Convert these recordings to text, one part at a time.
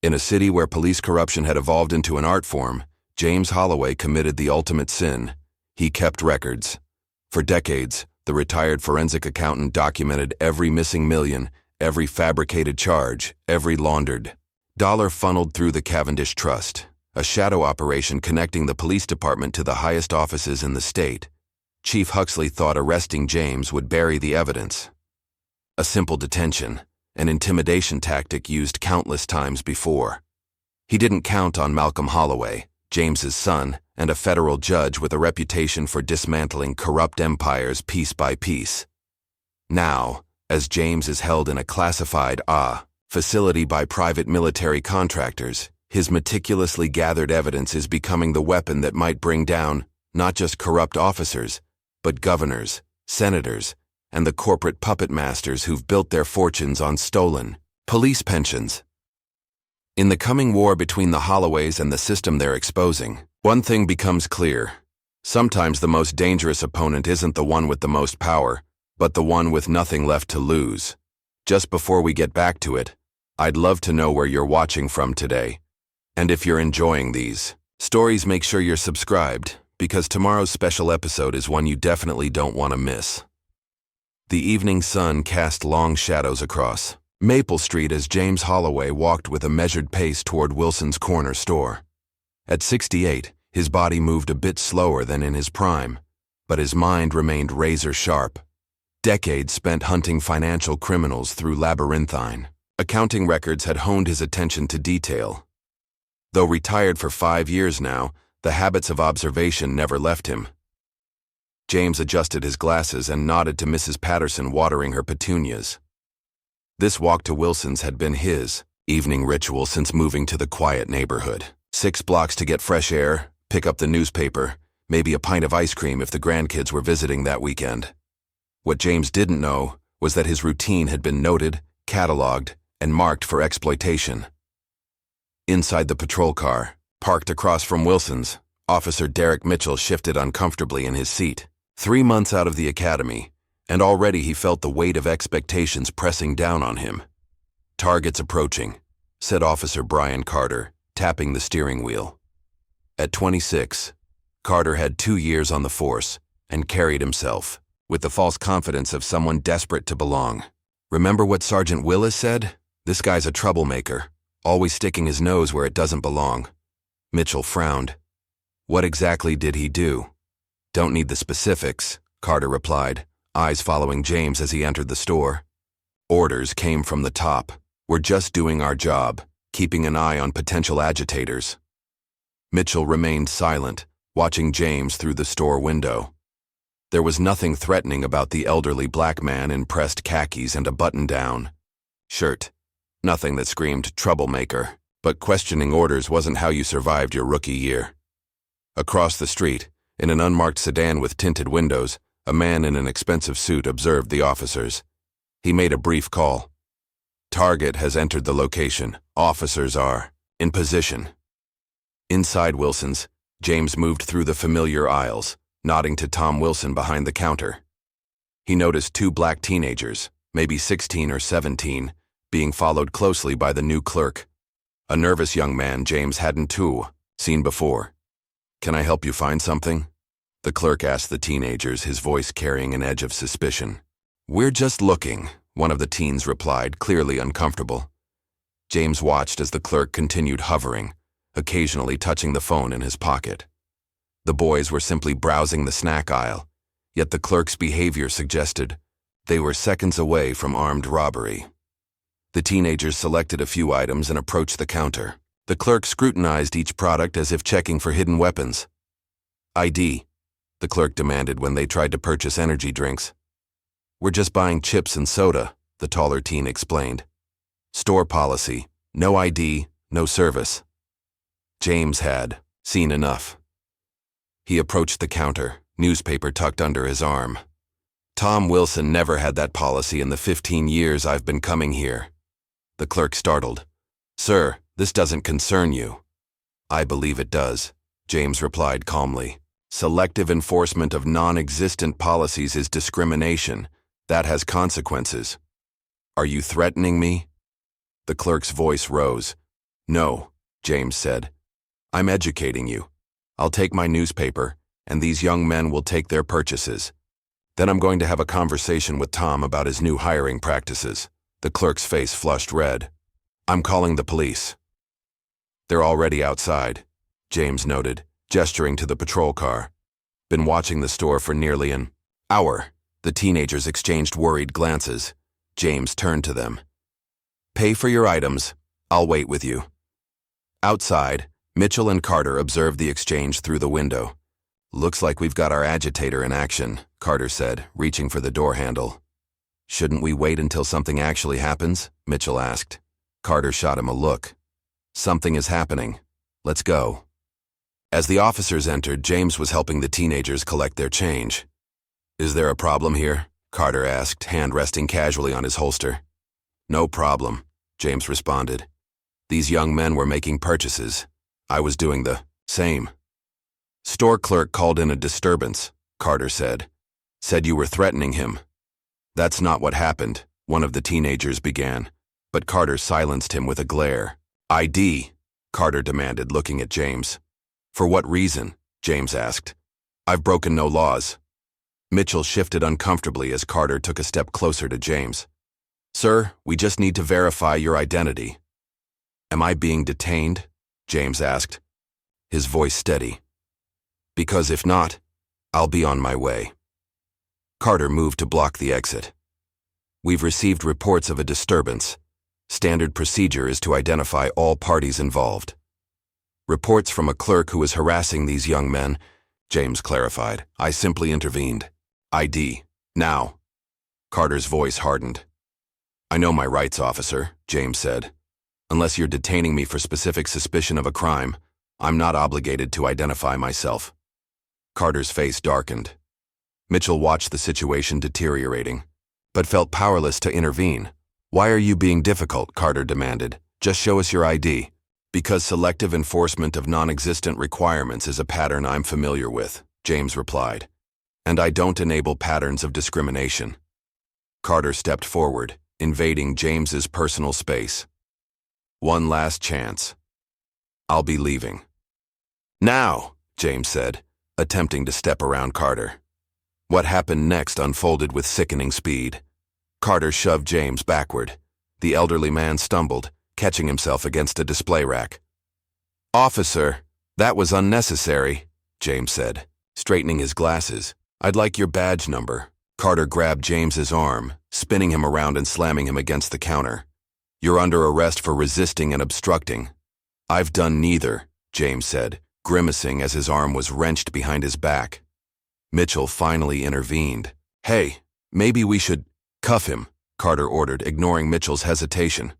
In a city where police corruption had evolved into an art form, James Holloway committed the ultimate sin. He kept records. For decades, the retired forensic accountant documented every missing million, every fabricated charge, every laundered dollar funneled through the Cavendish Trust, a shadow operation connecting the police department to the highest offices in the state. Chief Huxley thought arresting James would bury the evidence. A simple detention, an intimidation tactic used countless times before. He didn't count on Malcolm Holloway, James's son, and a federal judge with a reputation for dismantling corrupt empires piece by piece. Now, as James is held in a classified facility by private military contractors, his meticulously gathered evidence is becoming the weapon that might bring down not just corrupt officers, but governors, senators, and the corporate puppetmasters who've built their fortunes on stolen police pensions. In the coming war between the Holloways and the system they're exposing, one thing becomes clear. Sometimes the most dangerous opponent isn't the one with the most power, but the one with nothing left to lose. Just before we get back to it, I'd love to know where you're watching from today. And if you're enjoying these stories, make sure you're subscribed, because tomorrow's special episode is one you definitely don't want to miss. The evening sun cast long shadows across Maple Street as James Holloway walked with a measured pace toward Wilson's corner store. At 68, his body moved a bit slower than in his prime, but his mind remained razor-sharp. Decades spent hunting financial criminals through labyrinthine accounting records had honed his attention to detail. Though retired for 5 years now, the habits of observation never left him. James adjusted his glasses and nodded to Mrs. Patterson watering her petunias. This walk to Wilson's had been his evening ritual since moving to the quiet neighborhood. 6 blocks to get fresh air, pick up the newspaper, maybe a pint of ice cream if the grandkids were visiting that weekend. What James didn't know was that his routine had been noted, cataloged, and marked for exploitation. Inside the patrol car, parked across from Wilson's, Officer Derek Mitchell shifted uncomfortably in his seat. 3 months out of the academy, and already he felt the weight of expectations pressing down on him. "Target's approaching," said Officer Brian Carter, tapping the steering wheel. At 26, Carter had 2 years on the force and carried himself with the false confidence of someone desperate to belong. "Remember what Sergeant Willis said? This guy's a troublemaker, always sticking his nose where it doesn't belong." Mitchell frowned. "What exactly did he do?" "Don't need the specifics," Carter replied, eyes following James as he entered the store. "Orders came from the top. We're just doing our job, keeping an eye on potential agitators." Mitchell remained silent, watching James through the store window. There was nothing threatening about the elderly black man in pressed khakis and a button-down shirt. Nothing that screamed troublemaker, but questioning orders wasn't how you survived your rookie year. Across the street, in an unmarked sedan with tinted windows, a man in an expensive suit observed the officers. He made a brief call. "Target has entered the location. Officers are in position." Inside Wilson's, James moved through the familiar aisles, nodding to Tom Wilson behind the counter. He noticed 2 black teenagers, maybe 16 or 17, being followed closely by the new clerk. A nervous young man James hadn't seen before. "Can I help you find something?" the clerk asked the teenagers, his voice carrying an edge of suspicion. "We're just looking," one of the teens replied, clearly uncomfortable. James watched as the clerk continued hovering, occasionally touching the phone in his pocket. The boys were simply browsing the snack aisle, yet the clerk's behavior suggested they were seconds away from armed robbery. The teenagers selected a few items and approached the counter. The clerk scrutinized each product as if checking for hidden weapons. "ID," the clerk demanded when they tried to purchase energy drinks. "We're just buying chips and soda," the taller teen explained. "Store policy, no ID, no service." James had seen enough. He approached the counter, newspaper tucked under his arm. "Tom Wilson never had that policy in the 15 years I've been coming here." The clerk startled. "Sir, this doesn't concern you." "I believe it does," James replied calmly. "Selective enforcement of non-existent policies is discrimination. That has consequences." "Are you threatening me?" The clerk's voice rose. No, James said. I'm educating you. I'll take my newspaper, and these young men will take their purchases. Then I'm going to have a conversation with Tom about his new hiring practices. The clerk's face flushed red. I'm calling the police. They're already outside, James noted, gesturing to the patrol car. Been watching the store for nearly an hour. The teenagers exchanged worried glances. James turned to them. Pay for your items. I'll wait with you. Outside, Mitchell and Carter observed the exchange through the window. Looks like we've got our agitator in action, Carter said, reaching for the door handle. Shouldn't we wait until something actually happens? Mitchell asked. Carter shot him a look. Something is happening. Let's go. As the officers entered, James was helping the teenagers collect their change. Is there a problem here? Carter asked, hand resting casually on his holster. No problem, James responded. These young men were making purchases. I was doing the same. Store clerk called in a disturbance, Carter said. Said you were threatening him. That's not what happened, one of the teenagers began, but Carter silenced him with a glare. ID, Carter demanded, looking at James. For what reason? James asked. I've broken no laws. Mitchell shifted uncomfortably as Carter took a step closer to James. Sir, we just need to verify your identity. Am I being detained? James asked, his voice steady. Because if not, I'll be on my way. Carter moved to block the exit. We've received reports of a disturbance. Standard procedure is to identify all parties involved. Reports from a clerk who was harassing these young men, James clarified. I simply intervened. ID. Now. Carter's voice hardened. I know my rights, officer, James said. Unless you're detaining me for specific suspicion of a crime, I'm not obligated to identify myself. Carter's face darkened. Mitchell watched the situation deteriorating, but felt powerless to intervene. Why are you being difficult? Carter demanded. Just show us your ID. Because selective enforcement of non-existent requirements is a pattern I'm familiar with, James replied. And I don't enable patterns of discrimination. Carter stepped forward, invading James's personal space. One last chance. I'll be leaving. Now, James said, attempting to step around Carter. What happened next unfolded with sickening speed. Carter shoved James backward. The elderly man stumbled, catching himself against a display rack. Officer, that was unnecessary, James said, straightening his glasses. I'd like your badge number. Carter grabbed James's arm, spinning him around and slamming him against the counter. You're under arrest for resisting and obstructing. I've done neither, James said, grimacing as his arm was wrenched behind his back. Mitchell finally intervened. Hey, maybe we should cuff him, Carter ordered, ignoring Mitchell's hesitation.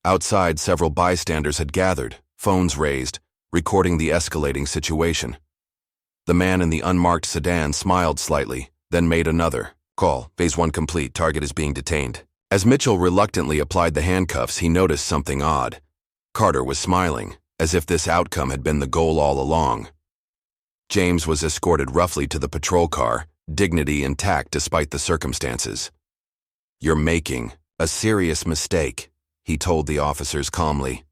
Outside, several bystanders had gathered, phones raised, recording the escalating situation. The man in the unmarked sedan smiled slightly, then made another call. Phase 1 complete. Target is being detained. As Mitchell reluctantly applied the handcuffs, he noticed something odd. Carter was smiling, as if this outcome had been the goal all along. James was escorted roughly to the patrol car, dignity intact despite the circumstances. You're making a serious mistake, he told the officers calmly.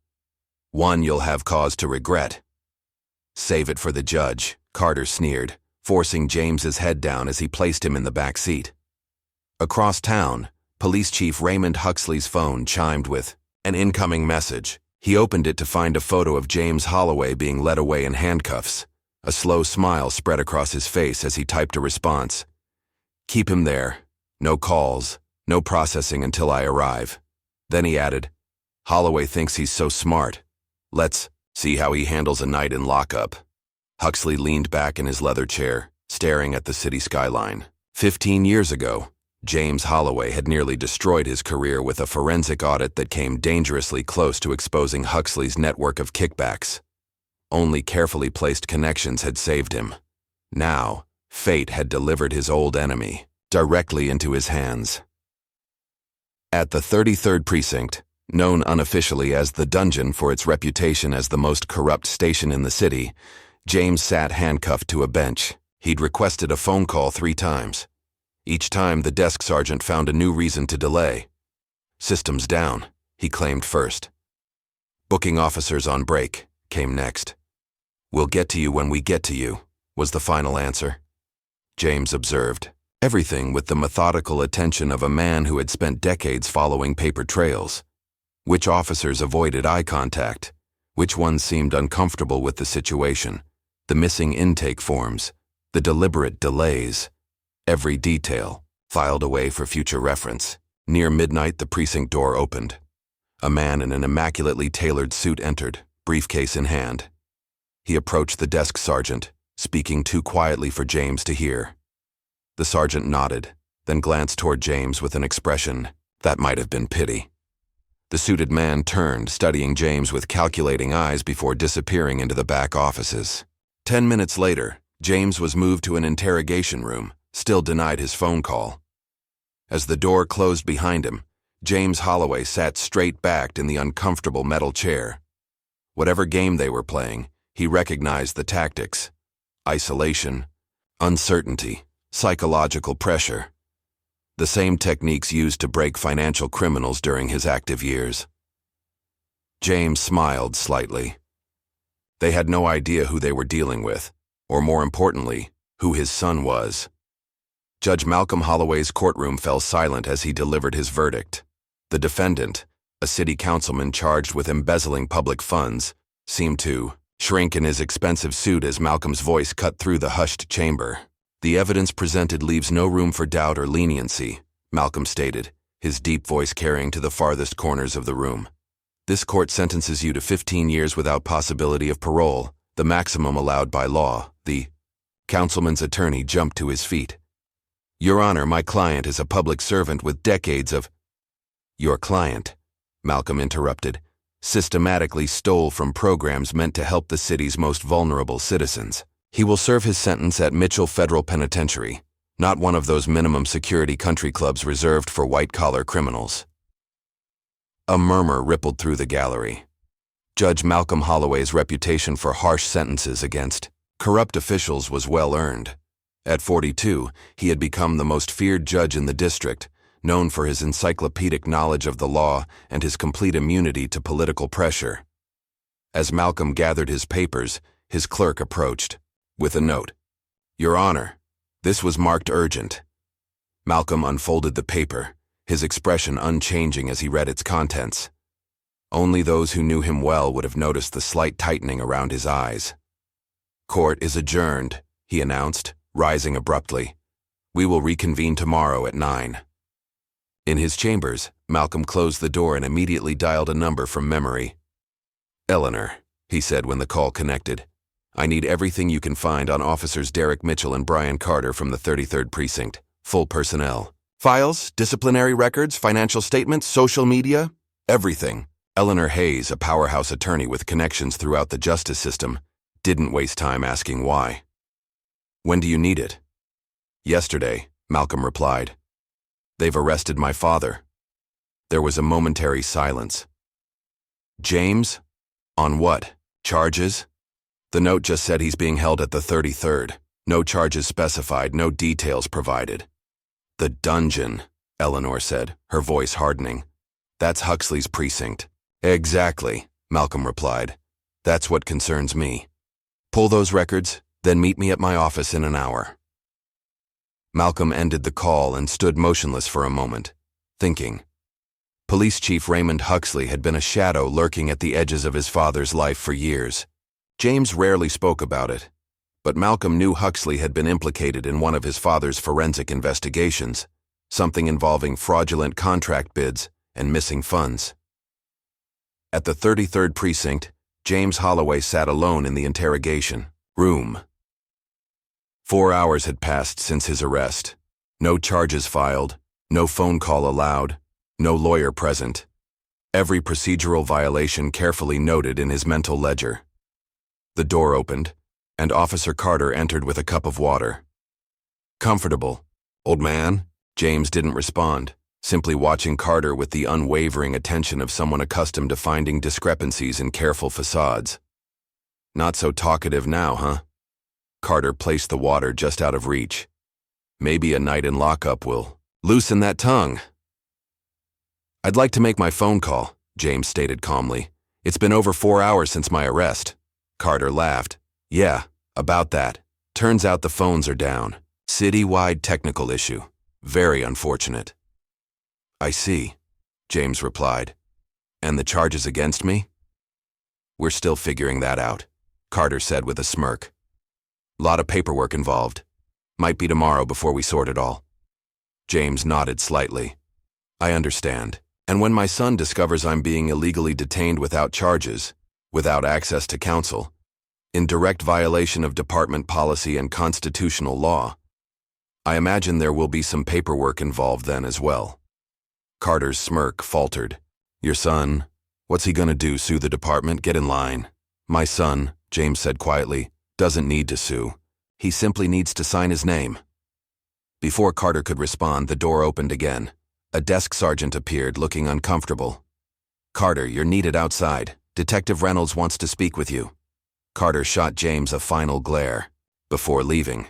One you'll have cause to regret. Save it for the judge, Carter sneered, forcing James's head down as he placed him in the back seat. Across town, Police Chief Raymond Huxley's phone chimed with an incoming message. He opened it to find a photo of James Holloway being led away in handcuffs. A slow smile spread across his face as he typed a response. Keep him there. No calls, no processing until I arrive. Then he added, Holloway thinks he's so smart. Let's see how he handles a night in lockup. Huxley leaned back in his leather chair, staring at the city skyline. 15 years ago, James Holloway had nearly destroyed his career with a forensic audit that came dangerously close to exposing Huxley's network of kickbacks. Only carefully placed connections had saved him. Now, fate had delivered his old enemy directly into his hands. At the 33rd Precinct, known unofficially as the Dungeon for its reputation as the most corrupt station in the city, James sat handcuffed to a bench. He'd requested a phone call 3 times. Each time, the desk sergeant found a new reason to delay. Systems down, he claimed first. Booking officers on break came next. We'll get to you when we get to you, was the final answer. James observed everything with the methodical attention of a man who had spent decades following paper trails. Which officers avoided eye contact? Which ones seemed uncomfortable with the situation? The missing intake forms, the deliberate delays. Every detail, filed away for future reference. Near midnight, the precinct door opened. A man in an immaculately tailored suit entered, briefcase in hand. He approached the desk sergeant, speaking too quietly for James to hear. The sergeant nodded, then glanced toward James with an expression that might have been pity. The suited man turned, studying James with calculating eyes before disappearing into the back offices. 10 minutes later, James was moved to an interrogation room, still denied his phone call. As the door closed behind him, James Holloway sat straight-backed in the uncomfortable metal chair. Whatever game they were playing, he recognized the tactics: isolation, uncertainty, psychological pressure. The same techniques used to break financial criminals during his active years. James smiled slightly. They had no idea who they were dealing with, or more importantly, who his son was. Judge Malcolm Holloway's courtroom fell silent as he delivered his verdict. The defendant, a city councilman charged with embezzling public funds, seemed to shrink in his expensive suit as Malcolm's voice cut through the hushed chamber. The evidence presented leaves no room for doubt or leniency, Malcolm stated, his deep voice carrying to the farthest corners of the room. This court sentences you to 15 years without possibility of parole, the maximum allowed by law. The councilman's attorney jumped to his feet. Your Honor, my client is a public servant with decades of— Your client, Malcolm interrupted, systematically stole from programs meant to help the city's most vulnerable citizens. He will serve his sentence at Mitchell Federal Penitentiary, not one of those minimum security country clubs reserved for white-collar criminals. A murmur rippled through the gallery. Judge Malcolm Holloway's reputation for harsh sentences against corrupt officials was well earned. At 42, he had become the most feared judge in the district, known for his encyclopedic knowledge of the law and his complete immunity to political pressure. As Malcolm gathered his papers, his clerk approached, with a note. Your Honor, this was marked urgent. Malcolm unfolded the paper, his expression unchanging as he read its contents. Only those who knew him well would have noticed the slight tightening around his eyes. Court is adjourned, he announced, rising abruptly. We will reconvene tomorrow at 9. In his chambers, Malcolm closed the door and immediately dialed a number from memory. Eleanor, he said when the call connected. I need everything you can find on Officers Derek Mitchell and Brian Carter from the 33rd Precinct. Full personnel. Files, disciplinary records, financial statements, social media, everything. Eleanor Hayes, a powerhouse attorney with connections throughout the justice system, didn't waste time asking why. When do you need it? Yesterday, Malcolm replied. They've arrested my father. There was a momentary silence. James? On what? Charges? The note just said he's being held at the 33rd. No charges specified, no details provided. The dungeon, Eleanor said, her voice hardening. That's Huxley's precinct. Exactly, Malcolm replied. That's what concerns me. Pull those records, then meet me at my office in an hour. Malcolm ended the call and stood motionless for a moment, thinking. Police Chief Raymond Huxley had been a shadow lurking at the edges of his father's life for years. James rarely spoke about it, but Malcolm knew Huxley had been implicated in one of his father's forensic investigations, something involving fraudulent contract bids and missing funds. At the 33rd Precinct, James Holloway sat alone in the interrogation room. 4 hours had passed since his arrest. No charges filed, no phone call allowed, no lawyer present. Every procedural violation carefully noted in his mental ledger. The door opened, and Officer Carter entered with a cup of water. Comfortable, old man? James didn't respond, simply watching Carter with the unwavering attention of someone accustomed to finding discrepancies in careful facades. Not so talkative now, huh? Carter placed the water just out of reach. Maybe a night in lockup will loosen that tongue. I'd like to make my phone call, James stated calmly. It's been over 4 hours since my arrest. Carter laughed. Yeah, about that. Turns out the phones are down. City-wide technical issue. Very unfortunate. I see, James replied. And the charges against me? We're still figuring that out, Carter said with a smirk. Lot of paperwork involved. Might be tomorrow before we sort it all. James nodded slightly. I understand. And when my son discovers I'm being illegally detained without charges, without access to counsel, in direct violation of department policy and constitutional law, I imagine there will be some paperwork involved then as well. Carter's smirk faltered. Your son, what's he gonna do, sue the department? Get in line. My son, James said quietly, doesn't need to sue. He simply needs to sign his name. Before Carter could respond, the door opened again. A desk sergeant appeared, looking uncomfortable. Carter, you're needed outside. Detective Reynolds wants to speak with you. Carter shot James a final glare before leaving.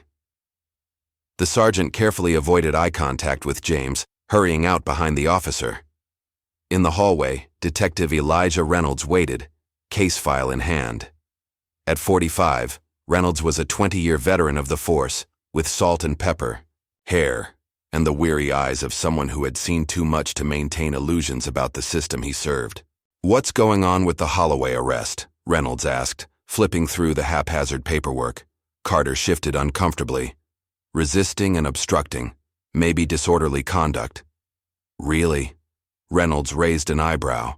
The sergeant carefully avoided eye contact with James, hurrying out behind the officer. In the hallway, Detective Elijah Reynolds waited, case file in hand. At 45, Reynolds was a 20-year veteran of the force, with salt and pepper, hair, and the weary eyes of someone who had seen too much to maintain illusions about the system he served. What's going on with the Holloway arrest? Reynolds asked, flipping through the haphazard paperwork. Carter shifted uncomfortably. Resisting and obstructing, maybe disorderly conduct. Really? Reynolds raised an eyebrow.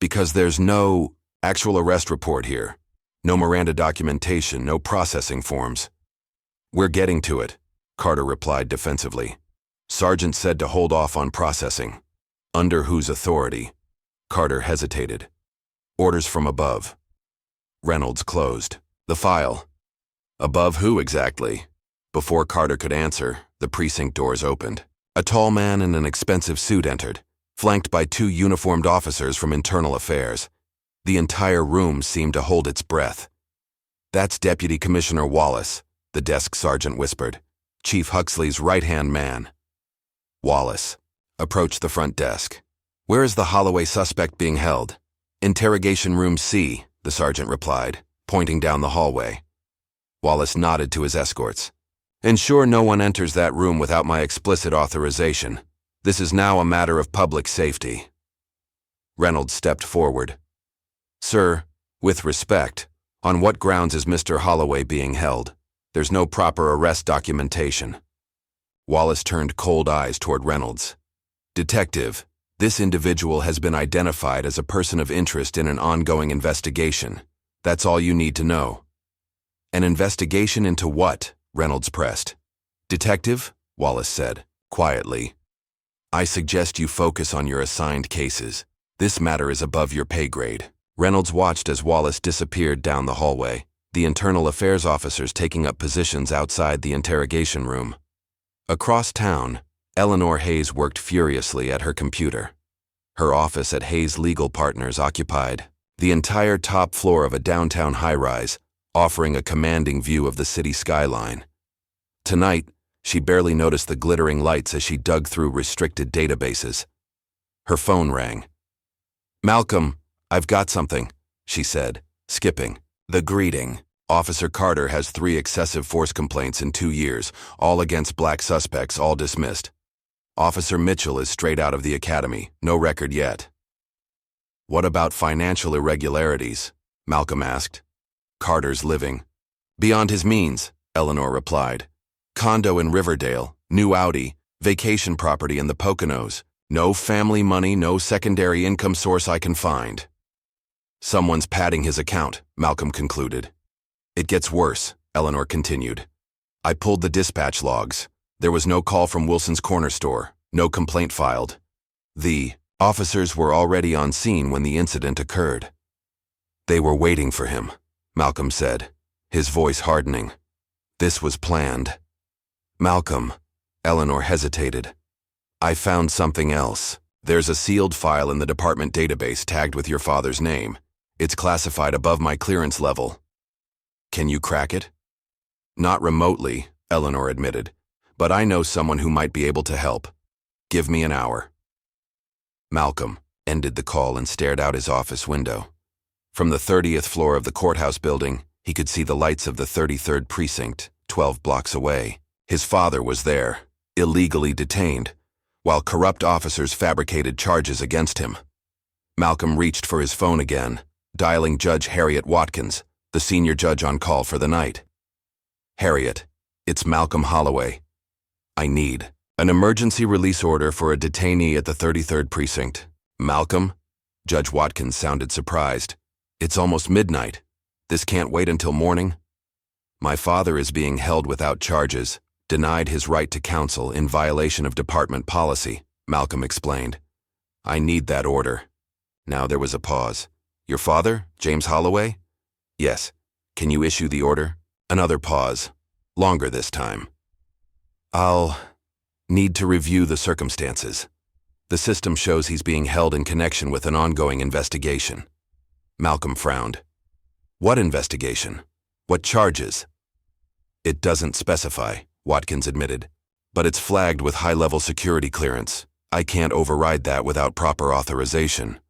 Because there's no actual arrest report here. No Miranda documentation, no processing forms. We're getting to it, Carter replied defensively. Sergeant said to hold off on processing. Under whose authority? Carter hesitated. Orders from above. Reynolds closed the file. Above who exactly? Before Carter could answer, the precinct doors opened. A tall man in an expensive suit entered, flanked by 2 uniformed officers from Internal Affairs. The entire room seemed to hold its breath. That's Deputy Commissioner Wallace, the desk sergeant whispered. Chief Huxley's right-hand man. Wallace approached the front desk. Where is the Holloway suspect being held? Interrogation room C, the sergeant replied, pointing down the hallway. Wallace nodded to his escorts. Ensure no one enters that room without my explicit authorization. This is now a matter of public safety. Reynolds stepped forward. Sir, with respect, on what grounds is Mr. Holloway being held? There's no proper arrest documentation. Wallace turned cold eyes toward Reynolds. Detective, this individual has been identified as a person of interest in an ongoing investigation. That's all you need to know. An investigation into what? Reynolds pressed. Detective, Wallace said, quietly. I suggest you focus on your assigned cases. This matter is above your pay grade. Reynolds watched as Wallace disappeared down the hallway, the Internal Affairs officers taking up positions outside the interrogation room. Across town, Eleanor Hayes worked furiously at her computer. Her office at Hayes Legal Partners occupied the entire top floor of a downtown high-rise, offering a commanding view of the city skyline. Tonight, she barely noticed the glittering lights as she dug through restricted databases. Her phone rang. Malcolm, I've got something, she said, skipping the greeting. Officer Carter has 3 excessive force complaints in 2 years, all against black suspects, all dismissed. Officer Mitchell is straight out of the academy, no record yet. What about financial irregularities? Malcolm asked. Carter's living beyond his means, Eleanor replied. Condo in Riverdale, new Audi, vacation property in the Poconos. No family money, no secondary income source I can find. Someone's padding his account, Malcolm concluded. It gets worse, Eleanor continued. I pulled the dispatch logs. There was no call from Wilson's corner store, no complaint filed. The officers were already on scene when the incident occurred. They were waiting for him, Malcolm said, his voice hardening. This was planned. Malcolm, Eleanor hesitated. I found something else. There's a sealed file in the department database tagged with your father's name. It's classified above my clearance level. Can you crack it? Not remotely, Eleanor admitted, but I know someone who might be able to help. Give me an hour. Malcolm ended the call and stared out his office window. From the 30th floor of the courthouse building, he could see the lights of the 33rd precinct, 12 blocks away. His father was there, illegally detained, while corrupt officers fabricated charges against him. Malcolm reached for his phone again, dialing Judge Harriet Watkins, the senior judge on call for the night. "Harriet, it's Malcolm Holloway. I need an emergency release order for a detainee at the 33rd precinct." "Malcolm?" Judge Watkins sounded surprised. "It's almost midnight. This can't wait until morning?" "My father is being held without charges, denied his right to counsel in violation of department policy," Malcolm explained. "I need that order." Now there was a pause. "Your father, James Holloway?" "Yes. Can you issue the order?" Another pause. Longer this time. "I'll need to review the circumstances. The system shows he's being held in connection with an ongoing investigation." Malcolm frowned. "What investigation? What charges?" "It doesn't specify," Watkins admitted, "but it's flagged with high-level security clearance. I can't override that without proper authorization."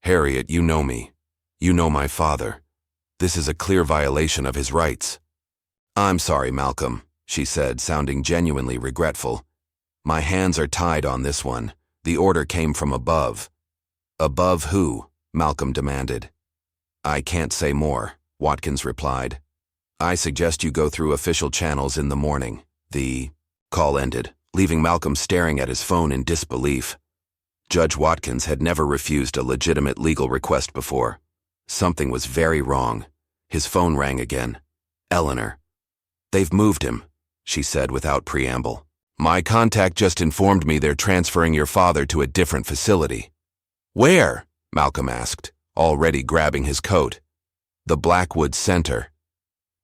"Harriet, you know me. You know my father. This is a clear violation of his rights." "I'm sorry, Malcolm," she said, sounding genuinely regretful. "My hands are tied on this one. The order came from above." "Above who?" Malcolm demanded. "I can't say more," Watkins replied. "I suggest you go through official channels in the morning." The call ended, leaving Malcolm staring at his phone in disbelief. Judge Watkins had never refused a legitimate legal request before. Something was very wrong. His phone rang again. "Eleanor." "They've moved him," she said without preamble. "My contact just informed me they're transferring your father to a different facility." "Where?" Malcolm asked, already grabbing his coat. "The Blackwood Center."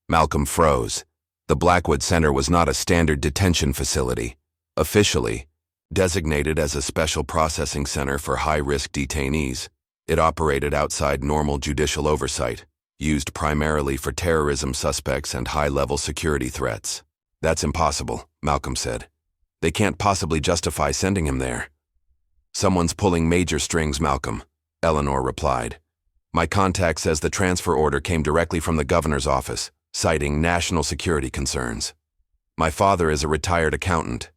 Malcolm froze. The Blackwood Center was not a standard detention facility. Officially, designated as a special processing center for high-risk detainees, it operated outside normal judicial oversight, used primarily for terrorism suspects and high-level security threats. "That's impossible," Malcolm said. "They can't possibly justify sending him there." "Someone's pulling major strings, Malcolm," Eleanor replied. "My contact says the transfer order came directly from the governor's office, citing national security concerns. My father is a retired accountant."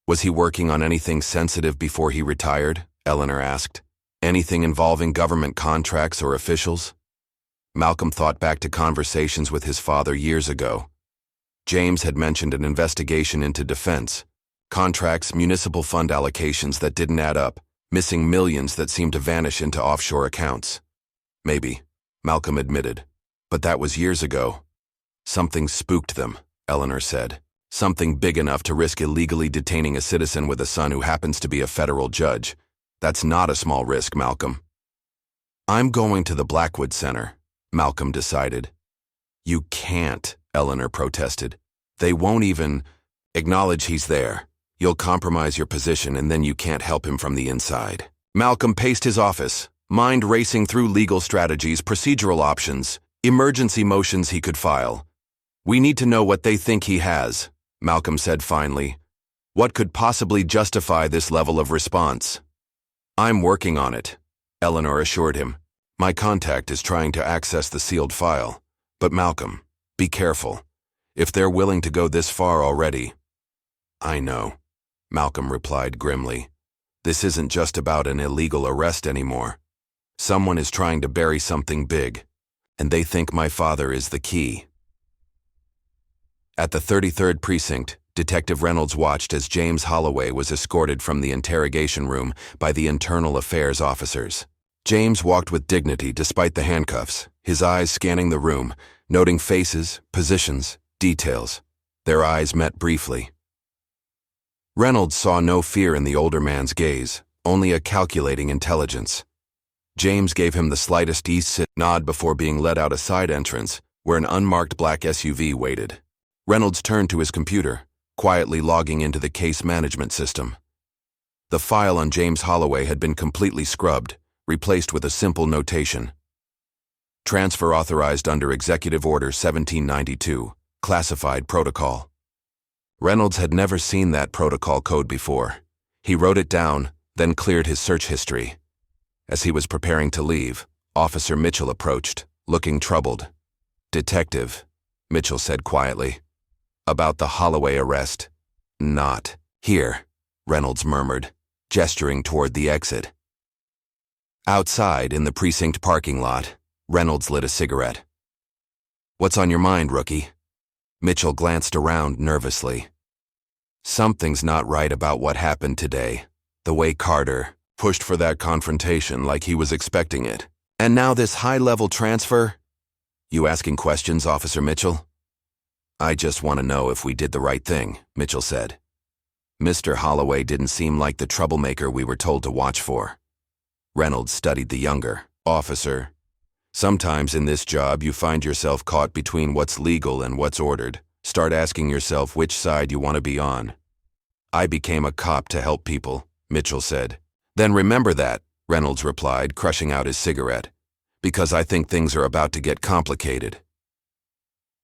"Was he working on anything sensitive before he retired?" Eleanor asked. "Anything involving government contracts or officials?" Malcolm thought back to conversations with his father years ago. James had mentioned an investigation into defense, contracts, municipal fund allocations that didn't add up, missing millions that seemed to vanish into offshore accounts. "Maybe," Malcolm admitted, "but that was years ago." "Something spooked them," Eleanor said. "Something big enough to risk illegally detaining a citizen with a son who happens to be a federal judge. That's not a small risk, Malcolm." "I'm going to the Blackwood Center," Malcolm decided. "You can't," Eleanor protested. "They won't even acknowledge he's there. You'll compromise your position and then you can't help him from the inside." Malcolm paced his office, mind racing through legal strategies, procedural options, emergency motions he could file. "We need to know what they think he has," Malcolm said finally. "What could possibly justify this level of response?" "I'm working on it," Eleanor assured him. "My contact is trying to access the sealed file. But Malcolm, be careful. If they're willing to go this far already—" "I know," Malcolm replied grimly. "This isn't just about an illegal arrest anymore. Someone is trying to bury something big, and they think my father is the key." At the 33rd precinct, Detective Reynolds watched as James Holloway was escorted from the interrogation room by the internal affairs officers. James walked with dignity despite the handcuffs, his eyes scanning the room, noting faces, positions, details. Their eyes met briefly. Reynolds saw no fear in the older man's gaze, only a calculating intelligence. James gave him the slightest east nod before being led out a side entrance, where an unmarked black SUV waited. Reynolds turned to his computer, quietly logging into the case management system. The file on James Holloway had been completely scrubbed, replaced with a simple notation. "Transfer authorized under Executive Order 1792, Classified Protocol." Reynolds had never seen that protocol code before. He wrote it down, then cleared his search history. As he was preparing to leave, Officer Mitchell approached, looking troubled. "Detective," Mitchell said quietly. "About the Holloway arrest." "Not here," Reynolds murmured, gesturing toward the exit. Outside, in the precinct parking lot, Reynolds lit a cigarette. "What's on your mind, rookie?" Mitchell glanced around nervously. "Something's not right about what happened today. The way Carter pushed for that confrontation like he was expecting it. And now this high-level transfer? You asking questions, Officer Mitchell?" "I just want to know if we did the right thing," Mitchell said. "Mr. Holloway didn't seem like the troublemaker we were told to watch for." Reynolds studied the younger officer. "Sometimes in this job you find yourself caught between what's legal and what's ordered. Start asking yourself which side you want to be on." "I became a cop to help people," Mitchell said. "Then remember that," Reynolds replied, crushing out his cigarette, "because I think things are about to get complicated."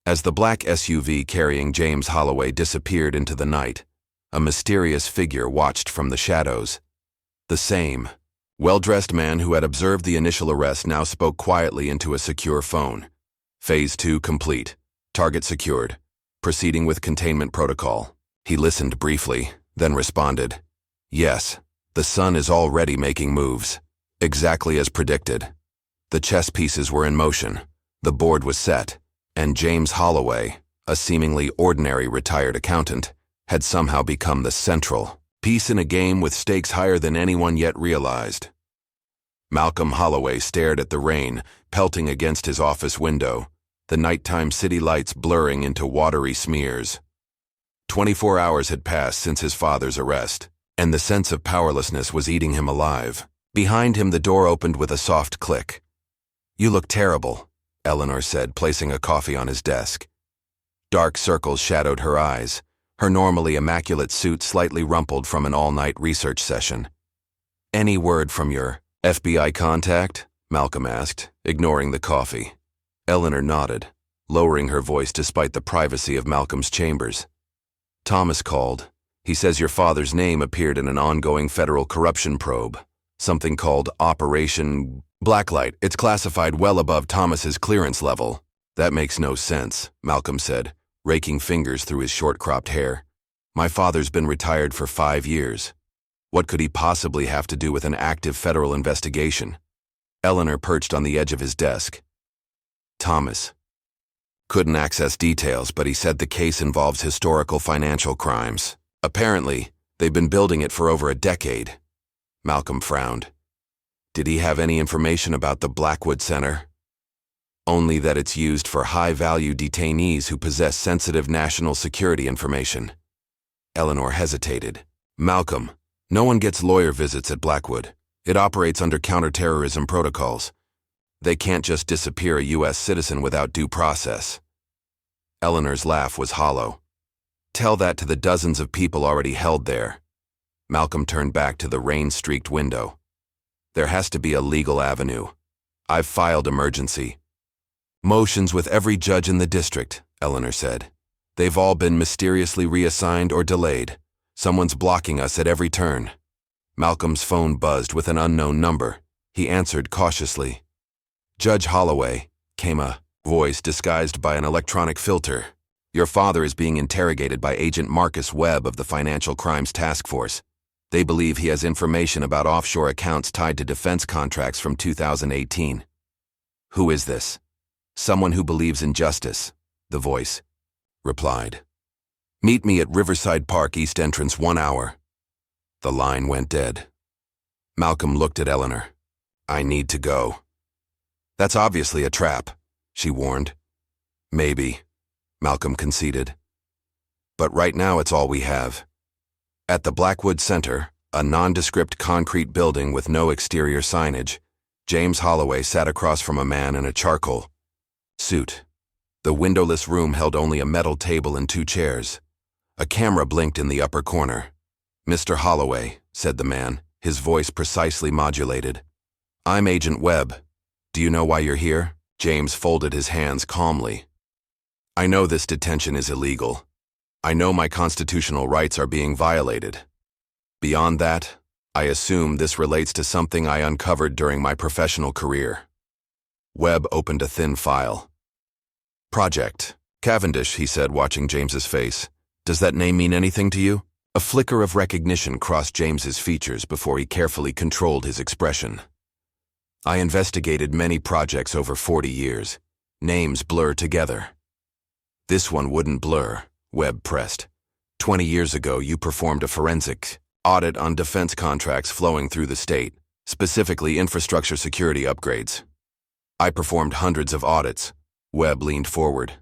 As the black SUV carrying James Holloway disappeared into the night, a mysterious figure watched from the shadows. The same well-dressed man who had observed the initial arrest now spoke quietly into a secure phone. "Phase 2 complete. Target secured. Proceeding with containment protocol." He listened briefly, then responded, "Yes, the sun is already making moves. Exactly as predicted. The chess pieces were in motion, the board was set, and James Holloway, a seemingly ordinary retired accountant, had somehow become the central piece in a game with stakes higher than anyone yet realized." Malcolm Holloway stared at the rain pelting against his office window, the nighttime city lights blurring into watery smears. 24 hours had passed since his father's arrest, and the sense of powerlessness was eating him alive. Behind him, the door opened with a soft click. "You look terrible," Eleanor said, placing a coffee on his desk. Dark circles shadowed her eyes, her normally immaculate suit slightly rumpled from an all-night research session. "Any word from your FBI contact?" Malcolm asked, ignoring the coffee. Eleanor nodded, lowering her voice despite the privacy of Malcolm's chambers. "Thomas called. He says your father's name appeared in an ongoing federal corruption probe, something called Operation Blacklight. It's classified well above Thomas's clearance level." "That makes no sense," Malcolm said, raking fingers through his short-cropped hair. "My father's been retired for 5 years. What could he possibly have to do with an active federal investigation?" Eleanor perched on the edge of his desk. "Thomas couldn't access details, but he said the case involves historical financial crimes. Apparently, they've been building it for over a decade." Malcolm frowned. "Did he have any information about the Blackwood Center?" "Only that it's used for high-value detainees who possess sensitive national security information." Eleanor hesitated. "Malcolm, no one gets lawyer visits at Blackwood. It operates under counterterrorism protocols. They can't just disappear a U.S. citizen without due process." Eleanor's laugh was hollow. "Tell that to the dozens of people already held there." Malcolm turned back to the rain-streaked window. "There has to be a legal avenue. I've filed emergency motions with every judge in the district," Eleanor said. "They've all been mysteriously reassigned or delayed. Someone's blocking us at every turn." Malcolm's phone buzzed with an unknown number. He answered cautiously. "Judge Holloway," came a voice disguised by an electronic filter. "Your father is being interrogated by Agent Marcus Webb of the Financial Crimes Task Force. They believe he has information about offshore accounts tied to defense contracts from 2018. "Who is this?" "Someone who believes in justice," the voice replied. "Meet me at Riverside Park East Entrance 1 hour." The line went dead. Malcolm looked at Eleanor. "I need to go." "That's obviously a trap," she warned. "Maybe," Malcolm conceded. "But right now it's all we have." At the Blackwood Center, a nondescript concrete building with no exterior signage, James Holloway sat across from a man in a charcoal suit. The windowless room held only a metal table and 2 chairs. A camera blinked in the upper corner. "Mr. Holloway," said the man, his voice precisely modulated. "I'm Agent Webb. Do you know why you're here?" James folded his hands calmly. "I know this detention is illegal. I know my constitutional rights are being violated. Beyond that, I assume this relates to something I uncovered during my professional career." Webb opened a thin file. Project. Cavendish, he said, watching James's face. Does that name mean anything to you? A flicker of recognition crossed James's features before he carefully controlled his expression. I investigated many projects over 40 years. Names blur together. This one wouldn't blur, Webb pressed. 20 years ago, you performed a forensic audit on defense contracts flowing through the state, specifically infrastructure security upgrades. I performed hundreds of audits. Webb leaned forward.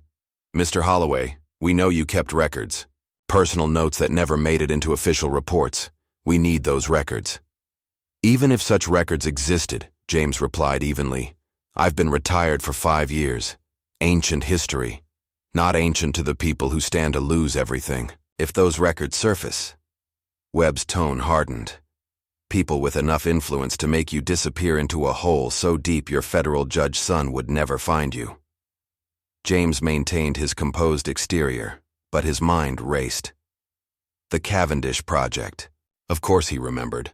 Mr. Holloway, we know you kept records. Personal notes that never made it into official reports. We need those records. Even if such records existed, James replied evenly, I've been retired for 5 years. Ancient history. Not ancient to the people who stand to lose everything, if those records surface. Webb's tone hardened. People with enough influence to make you disappear into a hole so deep your federal judge son would never find you. James maintained his composed exterior, but his mind raced. The Cavendish Project. Of course he remembered.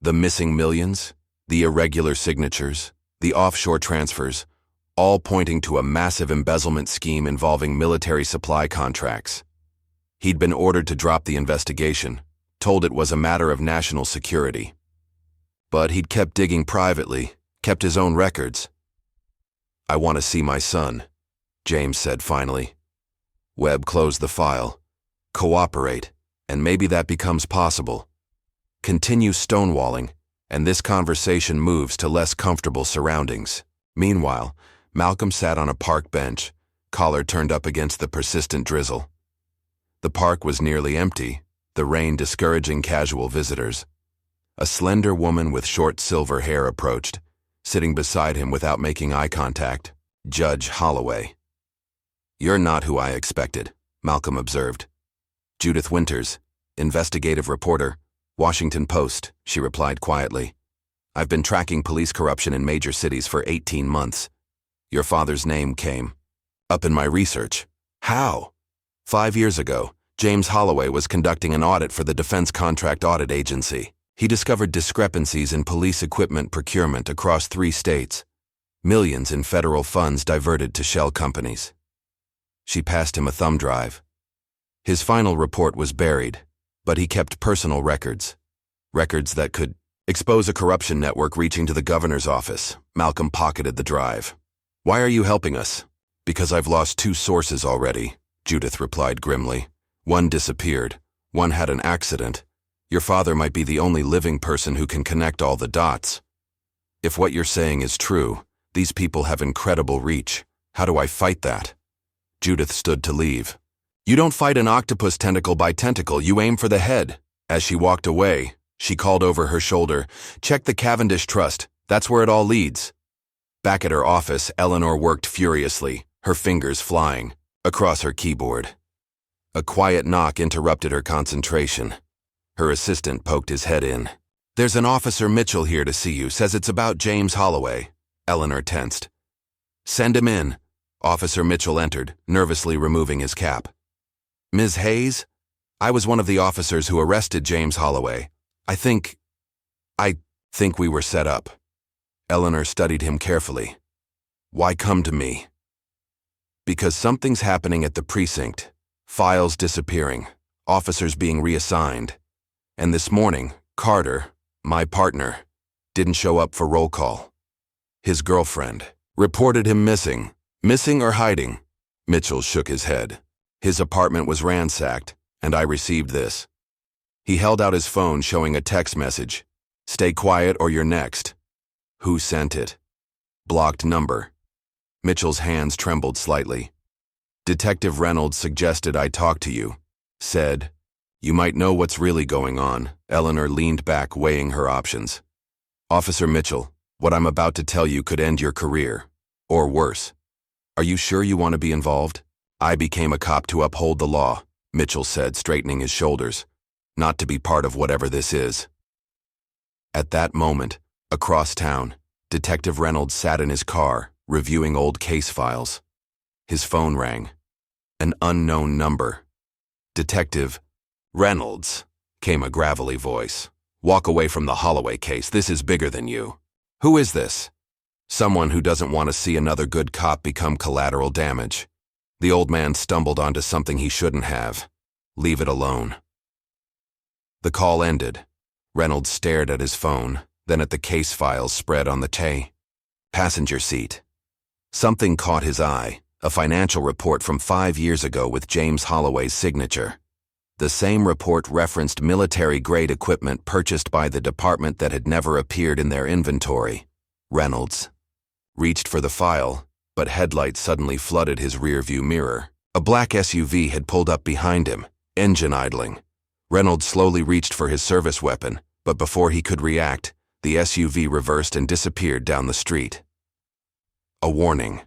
The missing millions, the irregular signatures, the offshore transfers, all pointing to a massive embezzlement scheme involving military supply contracts. He'd been ordered to drop the investigation, told it was a matter of national security. But he'd kept digging privately, kept his own records. I want to see my son, James said finally. Webb closed the file. Cooperate, and maybe that becomes possible. Continue stonewalling, and this conversation moves to less comfortable surroundings. Meanwhile, Malcolm sat on a park bench, collar turned up against the persistent drizzle. The park was nearly empty, the rain discouraging casual visitors. A slender woman with short silver hair approached, sitting beside him without making eye contact. Judge Holloway. You're not who I expected, Malcolm observed. Judith Winters, investigative reporter, Washington Post, she replied quietly. I've been tracking police corruption in major cities for 18 months. Your father's name came up in my research. How? 5 years ago, James Holloway was conducting an audit for the Defense Contract Audit Agency. He discovered discrepancies in police equipment procurement across 3 states. Millions in federal funds diverted to shell companies. She passed him a thumb drive. His final report was buried, but he kept personal records. Records that could expose a corruption network reaching to the governor's office. Malcolm pocketed the drive. Why are you helping us? Because I've lost 2 sources already, Judith replied grimly. One disappeared. One had an accident. Your father might be the only living person who can connect all the dots. If what you're saying is true, these people have incredible reach. How do I fight that? Judith stood to leave. You don't fight an octopus tentacle by tentacle, you aim for the head. As she walked away, she called over her shoulder, check the Cavendish Trust, that's where it all leads. Back at her office, Eleanor worked furiously, her fingers flying, across her keyboard. A quiet knock interrupted her concentration. Her assistant poked his head in. There's an Officer Mitchell here to see you, says it's about James Holloway. Eleanor tensed. Send him in. Officer Mitchell entered, nervously removing his cap. Ms. Hayes? I was one of the officers who arrested James Holloway. I think we were set up. Eleanor studied him carefully. Why come to me? Because something's happening at the precinct. Files disappearing, officers being reassigned. And this morning, Carter, my partner, didn't show up for roll call. His girlfriend reported him missing. Missing or hiding? Mitchell shook his head. His apartment was ransacked, and I received this. He held out his phone showing a text message. Stay quiet or you're next. Who sent it? Blocked number. Mitchell's hands trembled slightly. Detective Reynolds suggested I talk to you. Said, you might know what's really going on. Eleanor leaned back, weighing her options. Officer Mitchell, what I'm about to tell you could end your career. Or worse. Are you sure you want to be involved? I became a cop to uphold the law, Mitchell said, straightening his shoulders. Not to be part of whatever this is. At that moment, across town, Detective Reynolds sat in his car, reviewing old case files. His phone rang. An unknown number. Detective Reynolds, came a gravelly voice. Walk away from the Holloway case. This is bigger than you. Who is this? Someone who doesn't want to see another good cop become collateral damage. The old man stumbled onto something he shouldn't have. Leave it alone. The call ended. Reynolds stared at his phone, then at the case files spread on the passenger seat. Something caught his eye, a financial report from 5 years ago with James Holloway's signature. The same report referenced military-grade equipment purchased by the department that had never appeared in their inventory. Reynolds reached for the file, but headlights suddenly flooded his rearview mirror. A black SUV had pulled up behind him, engine idling. Reynolds slowly reached for his service weapon, but before he could react, the SUV reversed and disappeared down the street. A warning.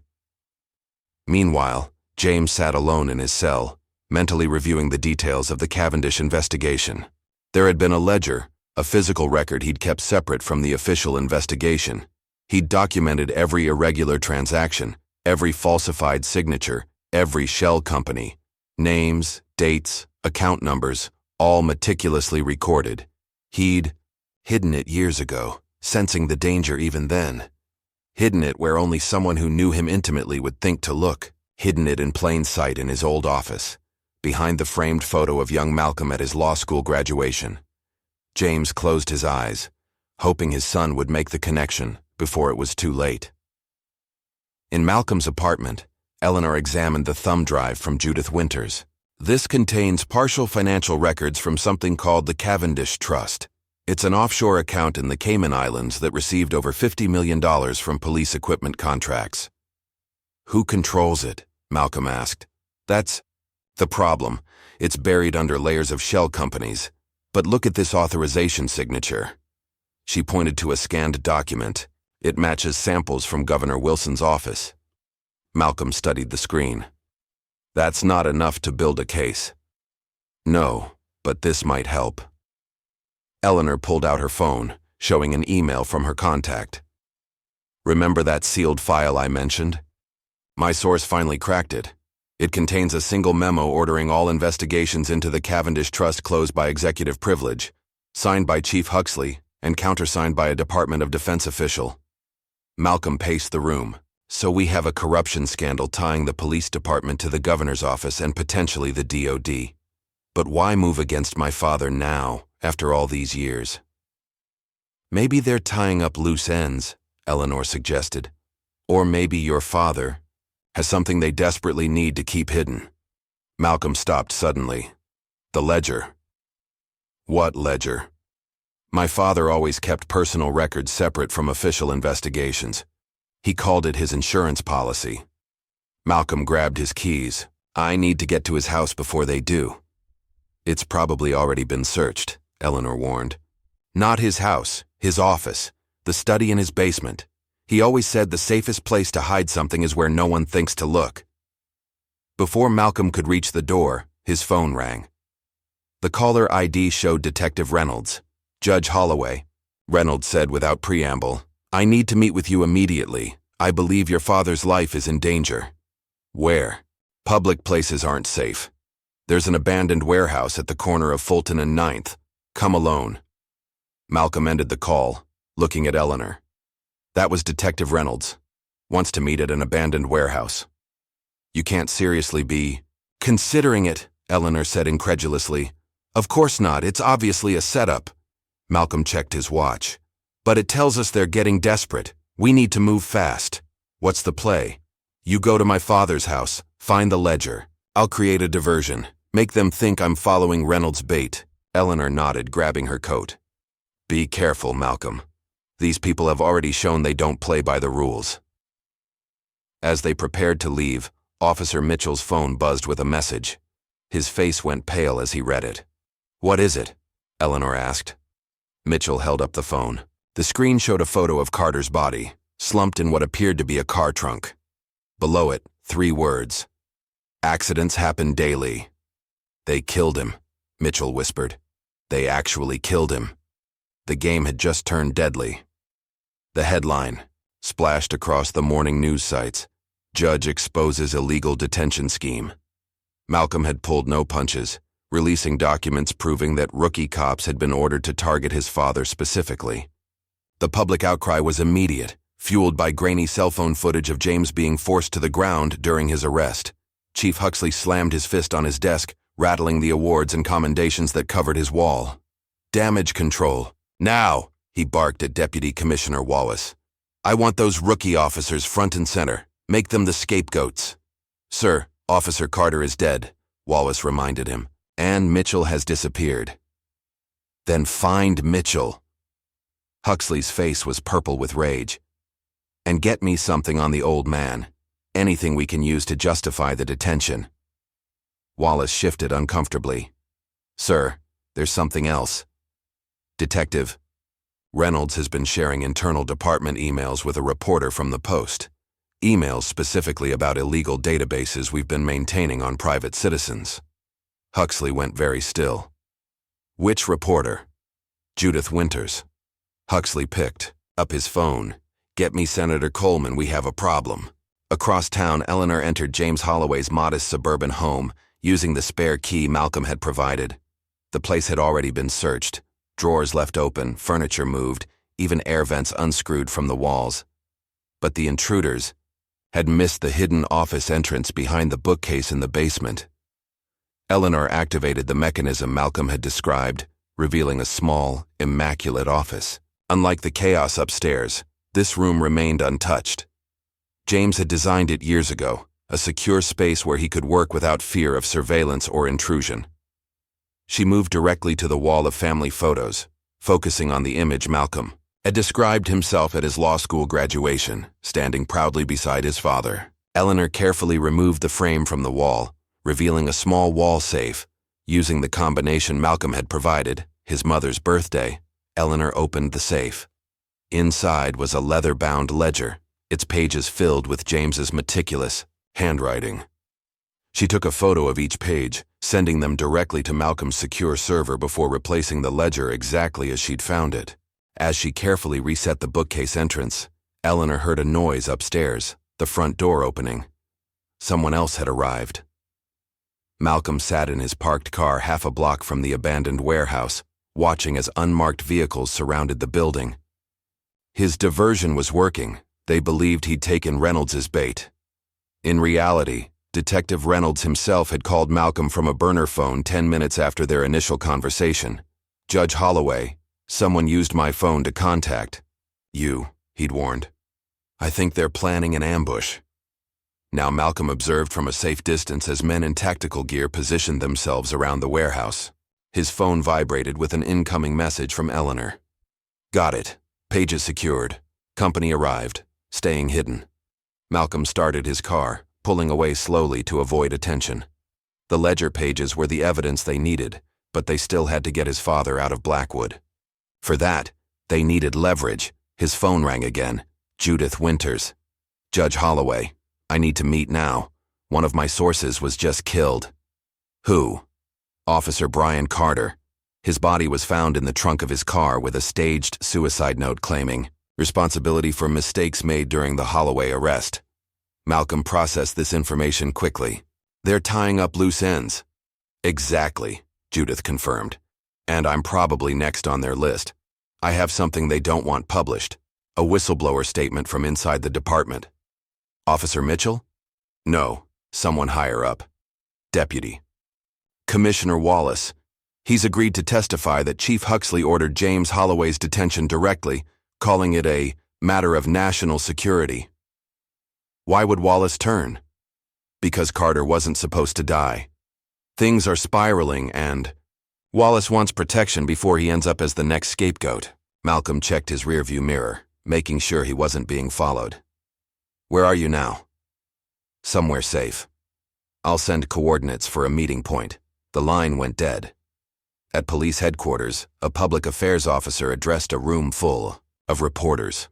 Meanwhile, James sat alone in his cell, mentally reviewing the details of the Cavendish investigation. There had been a ledger, a physical record he'd kept separate from the official investigation. He'd documented every irregular transaction, every falsified signature, every shell company. Names, dates, account numbers, all meticulously recorded. He'd hidden it years ago, sensing the danger even then. Hidden it where only someone who knew him intimately would think to look. Hidden it in plain sight in his old office, behind the framed photo of young Malcolm at his law school graduation. James closed his eyes, hoping his son would make the connection before it was too late. In Malcolm's apartment, Eleanor examined the thumb drive from Judith Winters. This contains partial financial records from something called the Cavendish Trust. It's an offshore account in the Cayman Islands that received over $50 million from police equipment contracts. Who controls it? Malcolm asked. That's the problem. It's buried under layers of shell companies. But look at this authorization signature. She pointed to a scanned document. It matches samples from Governor Wilson's office. Malcolm studied the screen. That's not enough to build a case. No, but this might help. Eleanor pulled out her phone, showing an email from her contact. Remember that sealed file I mentioned? My source finally cracked it. It contains a single memo ordering all investigations into the Cavendish Trust closed by executive privilege, signed by Chief Huxley and countersigned by a Department of Defense official. Malcolm paced the room. So we have a corruption scandal tying the police department to the governor's office and potentially the DOD. But why move against my father now, after all these years? Maybe they're tying up loose ends, Eleanor suggested. Or maybe your father has something they desperately need to keep hidden. Malcolm stopped suddenly. The ledger. What ledger? My father always kept personal records separate from official investigations. He called it his insurance policy. Malcolm grabbed his keys. I need to get to his house before they do. It's probably already been searched, Eleanor warned. Not his house, his office, the study in his basement. He always said the safest place to hide something is where no one thinks to look. Before Malcolm could reach the door, his phone rang. The caller ID showed Detective Reynolds. Judge Holloway, Reynolds said without preamble. I need to meet with you immediately. I believe your father's life is in danger. Where? Public places aren't safe. There's an abandoned warehouse at the corner of Fulton and 9th. Come alone. Malcolm ended the call, looking at Eleanor. That was Detective Reynolds. Wants to meet at an abandoned warehouse. You can't seriously be considering it, Eleanor said incredulously. Of course not. It's obviously a setup. Malcolm checked his watch. But it tells us they're getting desperate. We need to move fast. What's the play? You go to my father's house, find the ledger. I'll create a diversion. Make them think I'm following Reynolds' bait. Eleanor nodded, grabbing her coat. Be careful, Malcolm. These people have already shown they don't play by the rules. As they prepared to leave, Officer Mitchell's phone buzzed with a message. His face went pale as he read it. What is it? Eleanor asked. Mitchell held up the phone. The screen showed a photo of Carter's body, slumped in what appeared to be a car trunk. Below it, 3 words. Accidents happen daily. They killed him, Mitchell whispered. They actually killed him. The game had just turned deadly. The headline, splashed across the morning news sites, Judge exposes illegal detention scheme. Malcolm had pulled no punches, releasing documents proving that rookie cops had been ordered to target his father specifically. The public outcry was immediate. fueled by grainy cell phone footage of James being forced to the ground during his arrest. Chief Huxley slammed his fist on his desk, rattling the awards and commendations that covered his wall. Damage control. Now, he barked at Deputy Commissioner Wallace. I want those rookie officers front and center. Make them the scapegoats. Sir, Officer Carter is dead, Wallace reminded him, and Mitchell has disappeared. Then find Mitchell. Huxley's face was purple with rage. And get me something on the old man. Anything we can use to justify the detention. Wallace shifted uncomfortably. Sir, there's something else. Detective, Reynolds has been sharing internal department emails with a reporter from the Post. Emails specifically about illegal databases we've been maintaining on private citizens. Huxley went very still. Which reporter? Judith Winters. Huxley picked up his phone. Get me Senator Coleman, we have a problem. Across town, Eleanor entered James Holloway's modest suburban home, using the spare key Malcolm had provided. The place had already been searched. Drawers left open, furniture moved, even air vents unscrewed from the walls. But the intruders had missed the hidden office entrance behind the bookcase in the basement. Eleanor activated the mechanism Malcolm had described, revealing a small, immaculate office. Unlike the chaos upstairs, this room remained untouched. James had designed it years ago, a secure space where he could work without fear of surveillance or intrusion. She moved directly to the wall of family photos, focusing on the image Malcolm had described himself at his law school graduation, standing proudly beside his father. Eleanor carefully removed the frame from the wall, revealing a small wall safe. Using the combination Malcolm had provided, his mother's birthday, Eleanor opened the safe. Inside was a leather-bound ledger, its pages filled with James's meticulous handwriting. She took a photo of each page, sending them directly to Malcolm's secure server before replacing the ledger exactly as she'd found it. As she carefully reset the bookcase entrance, Eleanor heard a noise upstairs, the front door opening. Someone else had arrived. Malcolm sat in his parked car half a block from the abandoned warehouse, watching as unmarked vehicles surrounded the building. His diversion was working. They believed he'd taken Reynolds' bait. In reality, Detective Reynolds himself had called Malcolm from a burner phone 10 minutes after their initial conversation. Judge Holloway, someone used my phone to contact you, he'd warned. I think they're planning an ambush. Now Malcolm observed from a safe distance as men in tactical gear positioned themselves around the warehouse. His phone vibrated with an incoming message from Eleanor. Got it. Pages secured. Company arrived. Staying hidden. Malcolm started his car, pulling away slowly to avoid attention. The ledger pages were the evidence they needed, but they still had to get his father out of Blackwood. For that, they needed leverage. His phone rang again. Judith Winters. Judge Holloway, I need to meet now. One of my sources was just killed. Who? Officer Brian Carter. His body was found in the trunk of his car with a staged suicide note claiming responsibility for mistakes made during the Holloway arrest. Malcolm processed this information quickly. They're tying up loose ends. Exactly, Judith confirmed. And I'm probably next on their list. I have something they don't want published. A whistleblower statement from inside the department. Officer Mitchell? No, someone higher up. Deputy. Commissioner Wallace. He's agreed to testify that Chief Huxley ordered James Holloway's detention directly, calling it a matter of national security. Why would Wallace turn? Because Carter wasn't supposed to die. Things are spiraling and Wallace wants protection before he ends up as the next scapegoat. Malcolm checked his rearview mirror, making sure he wasn't being followed. Where are you now? Somewhere safe. I'll send coordinates for a meeting point. The line went dead. At police headquarters, a public affairs officer addressed a room full of reporters.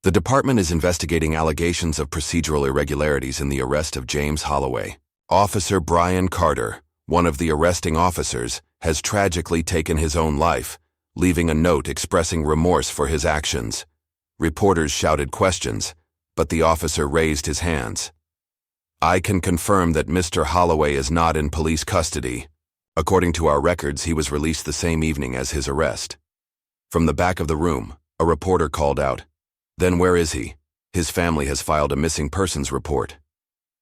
The department is investigating allegations of procedural irregularities in the arrest of James Holloway. Officer Brian Carter, one of the arresting officers, has tragically taken his own life, leaving a note expressing remorse for his actions. Reporters shouted questions, but the officer raised his hands. I can confirm that Mr. Holloway is not in police custody. According to our records, he was released the same evening as his arrest. From the back of the room, a reporter called out, Then where is he? His family has filed a missing persons report.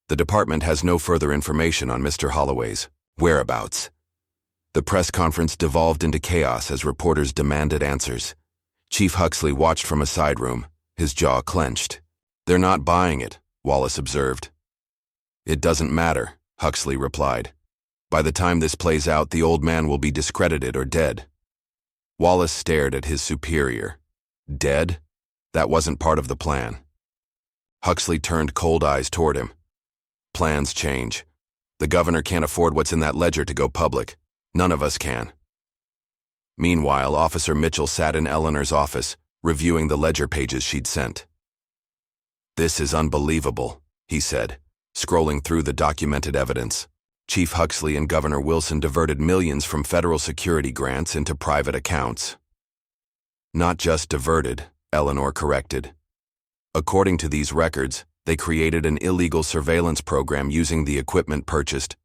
The department has no further information on Mr. Holloway's whereabouts. The press conference devolved into chaos as reporters demanded answers. Chief Huxley watched from a side room, his jaw clenched. "They're not buying it," Wallace observed. "It doesn't matter," Huxley replied. "By the time this plays out, the old man will be discredited or dead." Wallace stared at his superior. Dead? That wasn't part of the plan. Huxley turned cold eyes toward him. "Plans change. The governor can't afford what's in that ledger to go public. None of us can." Meanwhile, Officer Mitchell sat in Eleanor's office, reviewing the ledger pages she'd sent. "This is unbelievable," he said, scrolling through the documented evidence. Chief Huxley and Governor Wilson diverted millions from federal security grants into private accounts. "Not just diverted," Eleanor corrected. "According to these records, they created an illegal surveillance program using the equipment purchased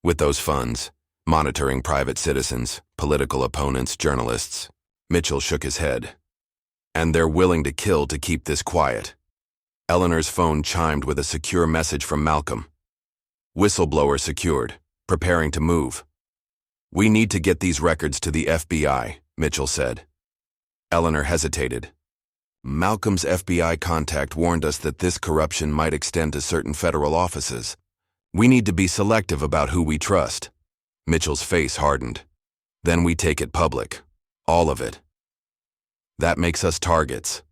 with those funds, monitoring private citizens, political opponents, journalists." Mitchell shook his head. "And they're willing to kill to keep this quiet." Eleanor's phone chimed with a secure message from Malcolm. "Whistleblower secured, preparing to move." "We need to get these records to the FBI," Mitchell said. Eleanor hesitated. "Malcolm's FBI contact warned us that this corruption might extend to certain federal offices. We need to be selective about who we trust." Mitchell's face hardened. "Then we take it public. All of it. That makes us targets."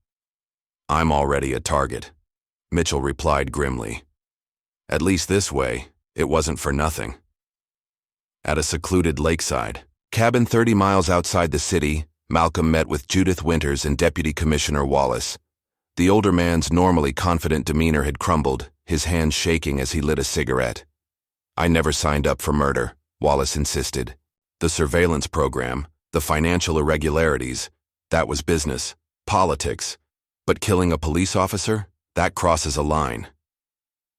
"I'm already a target," Mitchell replied grimly. "At least this way, it wasn't for nothing." At a secluded lakeside cabin 30 miles outside the city, Malcolm met with Judith Winters and Deputy Commissioner Wallace. The older man's normally confident demeanor had crumbled, his hands shaking as he lit a cigarette. "I never signed up for murder," Wallace insisted. "The surveillance program, the financial irregularities, that was business, politics. But killing a police officer? That crosses a line."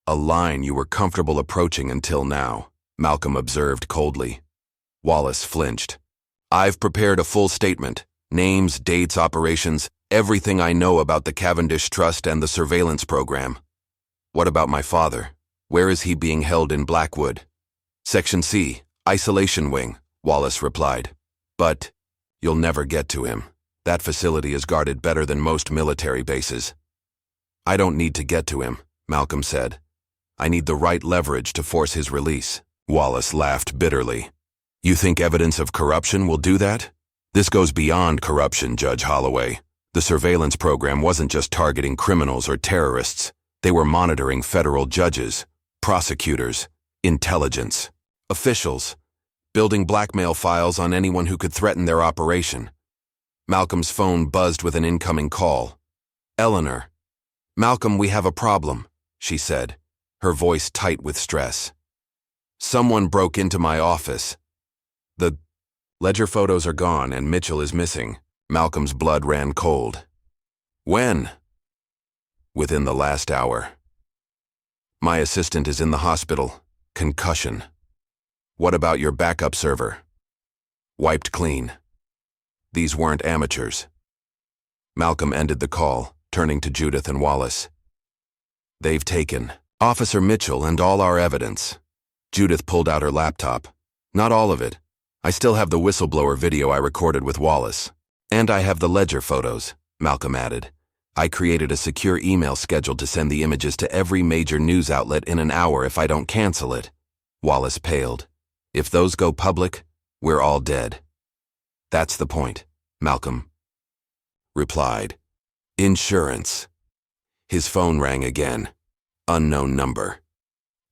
"A line you were comfortable approaching until now," Malcolm observed coldly. Wallace flinched. "I've prepared a full statement. Names, dates, operations, everything I know about the Cavendish Trust and the surveillance program." "What about my father? Where is he being held in Blackwood?" "Section C, Isolation Wing," Wallace replied. "But you'll never get to him. That facility is guarded better than most military bases." "I don't need to get to him," Malcolm said. "I need the right leverage to force his release." Wallace laughed bitterly. "You think evidence of corruption will do that? This goes beyond corruption, Judge Holloway. The surveillance program wasn't just targeting criminals or terrorists. They were monitoring federal judges, prosecutors, intelligence, officials, building blackmail files on anyone who could threaten their operation." Malcolm's phone buzzed with an incoming call. "Eleanor." "Malcolm, we have a problem," she said, her voice tight with stress. "Someone broke into my office. The ledger photos are gone and Mitchell is missing." Malcolm's blood ran cold. "When?" "Within the last hour. My assistant is in the hospital. Concussion." "What about your backup server?" "Wiped clean." These weren't amateurs. Malcolm ended the call, turning to Judith and Wallace. "They've taken Officer Mitchell and all our evidence." Judith pulled out her laptop. "Not all of it. I still have the whistleblower video I recorded with Wallace. And I have the ledger photos," Malcolm added. "I created a secure email scheduled to send the images to every major news outlet in an hour if I don't cancel it." Wallace paled. "If those go public, we're all dead." "That's the point," Malcolm replied. "Insurance." His phone rang again. Unknown number.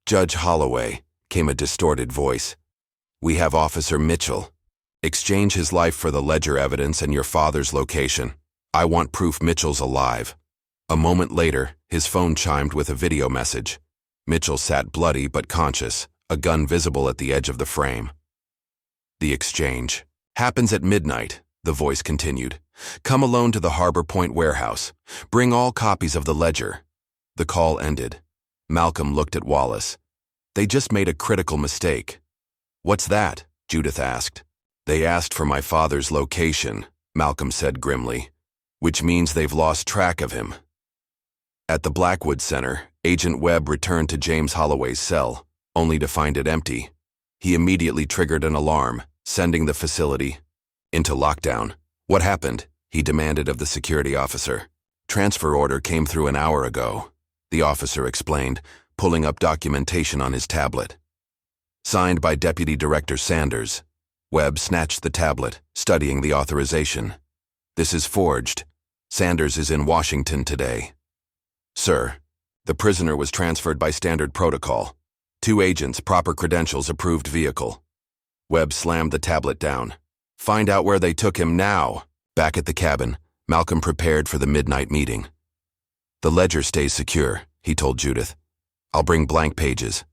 "Judge Holloway," came a distorted voice. "We have Officer Mitchell. Exchange his life for the ledger evidence and your father's location. I want proof Mitchell's alive." A moment later, his phone chimed with a video message. Mitchell sat bloody but conscious, a gun visible at the edge of the frame. "The exchange happens at midnight," the voice continued. "Come alone to the Harbor Point warehouse. Bring all copies of the ledger." The call ended. Malcolm looked at Wallace. "They just made a critical mistake." "What's that?" Judith asked. "They asked for my father's location," Malcolm said grimly. "Which means they've lost track of him. At the Blackwood Center, Agent Webb returned to James Holloway's cell, only to find it empty. He immediately triggered an alarm, sending the facility into lockdown. "What happened?" he demanded of the security officer. "Transfer order came through an hour ago," the officer explained, pulling up documentation on his tablet. Signed by Deputy Director Sanders. Webb snatched the tablet, studying the authorization. "This is forged. Sanders is in Washington today." "Sir, the prisoner was transferred by standard protocol. 2 agents, proper credentials, approved vehicle." Webb slammed the tablet down. "Find out where they took him now." Back at the cabin, Malcolm prepared for the midnight meeting. "The ledger stays secure," he told Judith. "I'll bring blank pages.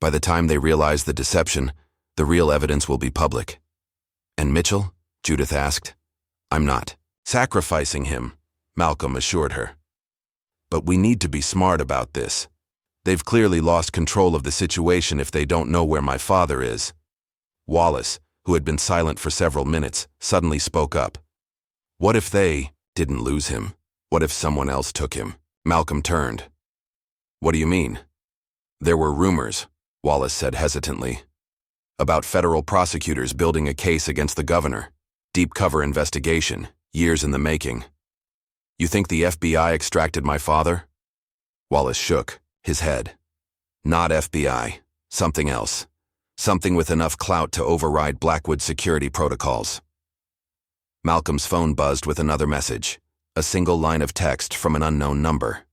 By the time they realize the deception, the real evidence will be public." "And Mitchell?" Judith asked. "I'm not sacrificing him," Malcolm assured her. "But we need to be smart about this. They've clearly lost control of the situation if they don't know where my father is." Wallace, who had been silent for several minutes, suddenly spoke up. "What if they didn't lose him? What if someone else took him?" Malcolm turned. "What do you mean?" "There were rumors," Wallace said hesitantly, "about federal prosecutors building a case against the governor. Deep cover investigation, years in the making." "You think the FBI extracted my father?" Wallace shook his head. "Not FBI. Something else. Something with enough clout to override Blackwood security protocols." Malcolm's phone buzzed with another message, a single line of text from an unknown number.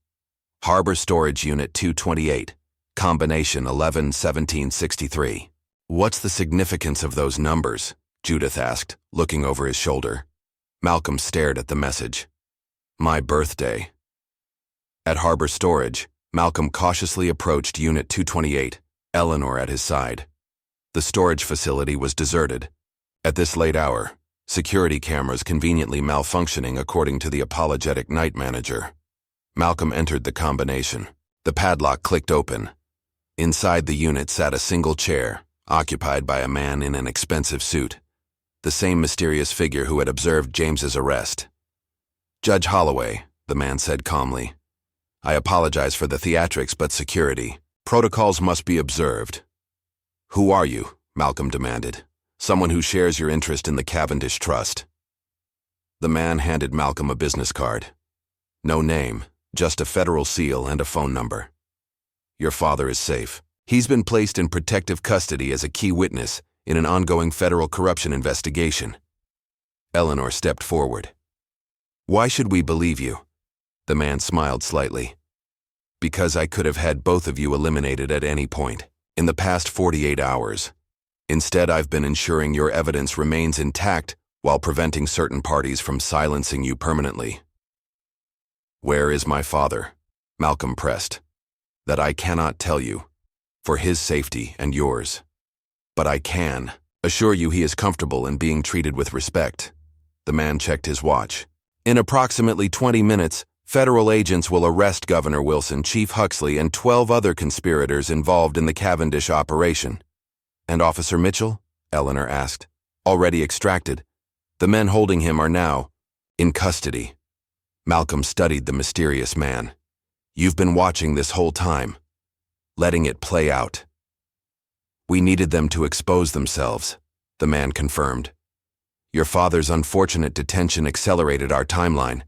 "Harbor Storage Unit 228, combination 11-1763. "What's the significance of those numbers?" Judith asked, looking over his shoulder. Malcolm stared at the message. "My birthday." At Harbor Storage, Malcolm cautiously approached Unit 228, Eleanor at his side. The storage facility was deserted. At this late hour, security cameras conveniently malfunctioning according to the apologetic night manager. Malcolm entered the combination. The padlock clicked open. Inside the unit sat a single chair, occupied by a man in an expensive suit. The same mysterious figure who had observed James's arrest. "Judge Holloway," the man said calmly. "I apologize for the theatrics, but security protocols must be observed." "Who are you?" Malcolm demanded. "Someone who shares your interest in the Cavendish Trust." The man handed Malcolm a business card. No name, just a federal seal and a phone number. "Your father is safe. He's been placed in protective custody as a key witness in an ongoing federal corruption investigation." Eleanor stepped forward. "Why should we believe you?" The man smiled slightly. "Because I could have had both of you eliminated at any point in the past 48 hours. Instead, I've been ensuring your evidence remains intact while preventing certain parties from silencing you permanently." "Where is my father?" Malcolm pressed. "That I cannot tell you, for his safety and yours. But I can assure you he is comfortable and being treated with respect." The man checked his watch. "In approximately 20 minutes, federal agents will arrest Governor Wilson, Chief Huxley, and 12 other conspirators involved in the Cavendish operation." "And Officer Mitchell?" Eleanor asked. "Already extracted. The men holding him are now in custody." Malcolm studied the mysterious man. "You've been watching this whole time, letting it play out." "We needed them to expose themselves," the man confirmed. "Your father's unfortunate detention accelerated our timeline,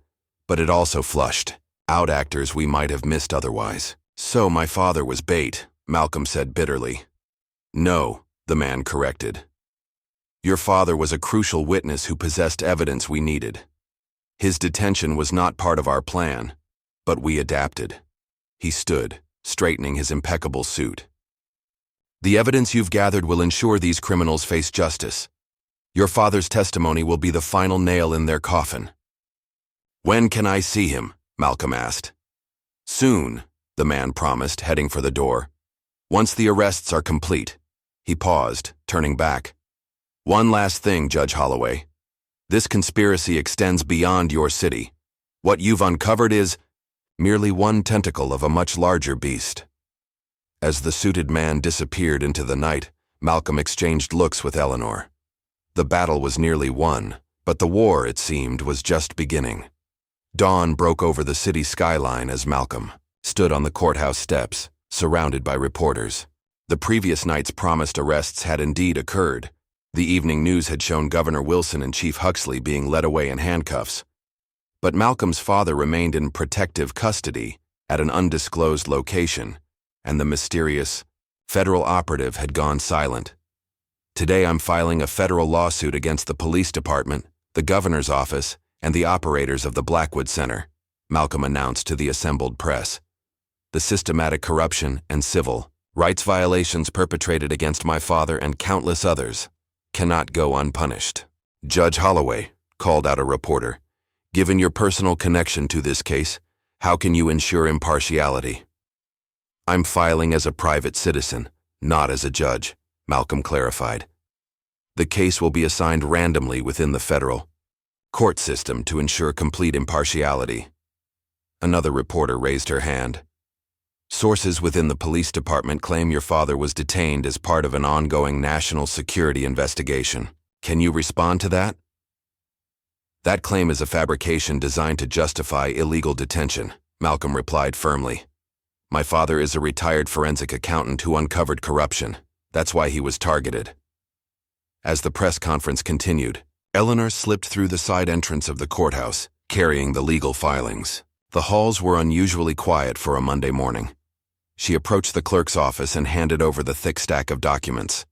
but it also flushed out actors we might have missed otherwise." "So my father was bait," Malcolm said bitterly. "No," the man corrected. "Your father was a crucial witness who possessed evidence we needed. His detention was not part of our plan, but we adapted." He stood, straightening his impeccable suit. "The evidence you've gathered will ensure these criminals face justice. Your father's testimony will be the final nail in their coffin." "When can I see him?" Malcolm asked. "Soon," the man promised, heading for the door. "Once the arrests are complete." He paused, turning back. "One last thing, Judge Holloway. This conspiracy extends beyond your city. What you've uncovered is merely one tentacle of a much larger beast." As the suited man disappeared into the night, Malcolm exchanged looks with Eleanor. The battle was nearly won, but the war, it seemed, was just beginning. Dawn broke over the city skyline as Malcolm stood on the courthouse steps, surrounded by reporters. The previous night's promised arrests had indeed occurred. The evening news had shown Governor Wilson and Chief Huxley being led away in handcuffs. But Malcolm's father remained in protective custody at an undisclosed location, and the mysterious federal operative had gone silent. Today I'm filing a federal lawsuit against the police department, the governor's office, and the operators of the Blackwood Center, Malcolm announced to the assembled press. The systematic corruption and civil rights violations perpetrated against my father and countless others cannot go unpunished. Judge Holloway, called out a reporter, given your personal connection to this case, how can you ensure impartiality? I'm filing as a private citizen, not as a judge, Malcolm clarified. The case will be assigned randomly within the federal court system to ensure complete impartiality. Another reporter raised her hand. Sources within the police department claim your father was detained as part of an ongoing national security investigation. Can you respond to that? That claim is a fabrication designed to justify illegal detention, Malcolm replied firmly. My father is a retired forensic accountant who uncovered corruption. That's why he was targeted. As the press conference continued, Eleanor slipped through the side entrance of the courthouse, carrying the legal filings. The halls were unusually quiet for a Monday morning. She approached the clerk's office and handed over the thick stack of documents.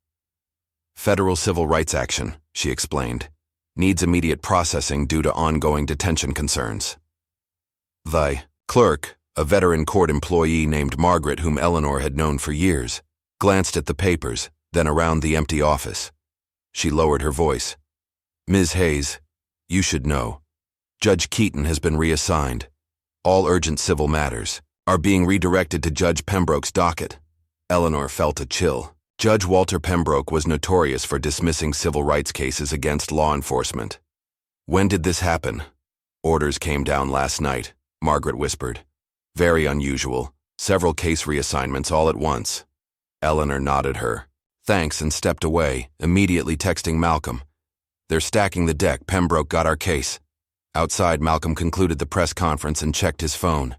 Federal civil rights action, she explained, needs immediate processing due to ongoing detention concerns. The clerk, a veteran court employee named Margaret whom Eleanor had known for years, glanced at the papers, then around the empty office. She lowered her voice. Ms. Hayes, you should know. Judge Keaton has been reassigned. All urgent civil matters are being redirected to Judge Pembroke's docket. Eleanor felt a chill. Judge Walter Pembroke was notorious for dismissing civil rights cases against law enforcement. When did this happen? Orders came down last night, Margaret whispered. Very unusual. Several case reassignments all at once. Eleanor nodded her thanks and stepped away, immediately texting Malcolm. They're stacking the deck. Pembroke got our case. Outside, Malcolm concluded the press conference and checked his phone.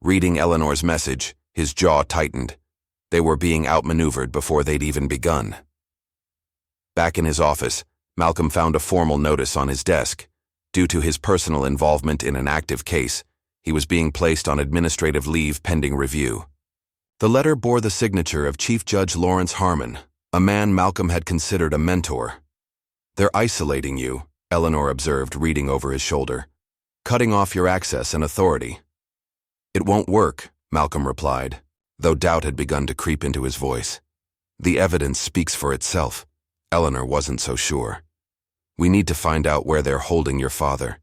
Reading Eleanor's message, his jaw tightened. They were being outmaneuvered before they'd even begun. Back in his office, Malcolm found a formal notice on his desk. Due to his personal involvement in an active case, he was being placed on administrative leave pending review. The letter bore the signature of Chief Judge Lawrence Harmon, a man Malcolm had considered a mentor. They're isolating you, Eleanor observed, reading over his shoulder. Cutting off your access and authority. It won't work, Malcolm replied, though doubt had begun to creep into his voice. The evidence speaks for itself. Eleanor wasn't so sure. We need to find out where they're holding your father.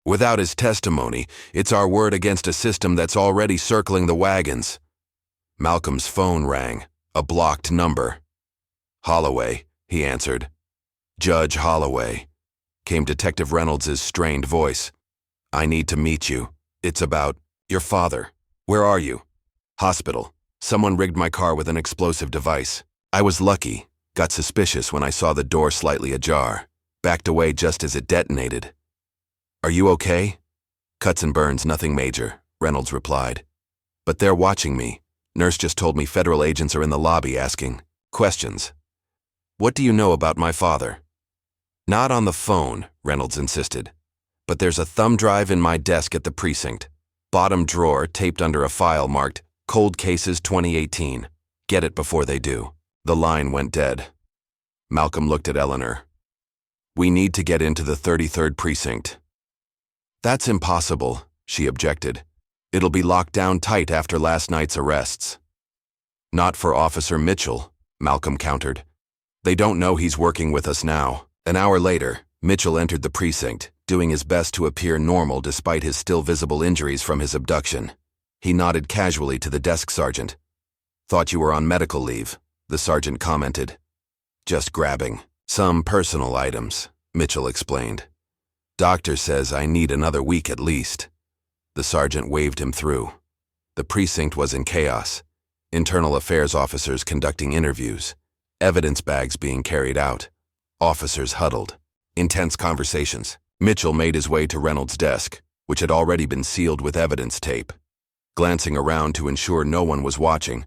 Without his testimony, it's our word against a system that's already circling the wagons. Malcolm's phone rang, a blocked number. Holloway, he answered. Judge Holloway, came Detective Reynolds' strained voice. I need to meet you. It's about your father. Where are you? Hospital. Someone rigged my car with an explosive device. I was lucky, got suspicious when I saw the door slightly ajar, backed away just as it detonated. Are you okay? Cuts and burns, nothing major, Reynolds replied. But they're watching me. Nurse just told me federal agents are in the lobby asking questions. What do you know about my father? Not on the phone, Reynolds insisted. But there's a thumb drive in my desk at the precinct. Bottom drawer taped under a file marked Cold Cases 2018. Get it before they do. The line went dead. Malcolm looked at Eleanor. We need to get into the 33rd precinct. That's impossible, she objected. It'll be locked down tight after last night's arrests. Not for Officer Mitchell, Malcolm countered. They don't know he's working with us now. An hour later, Mitchell entered the precinct, doing his best to appear normal despite his still visible injuries from his abduction. He nodded casually to the desk sergeant. Thought you were on medical leave, the sergeant commented. Just grabbing some personal items, Mitchell explained. Doctor says I need another week at least. The sergeant waved him through. The precinct was in chaos. Internal affairs officers conducting interviews. Evidence bags being carried out. Officers huddled. Intense conversations. Mitchell made his way to Reynolds' desk, which had already been sealed with evidence tape. Glancing around to ensure no one was watching,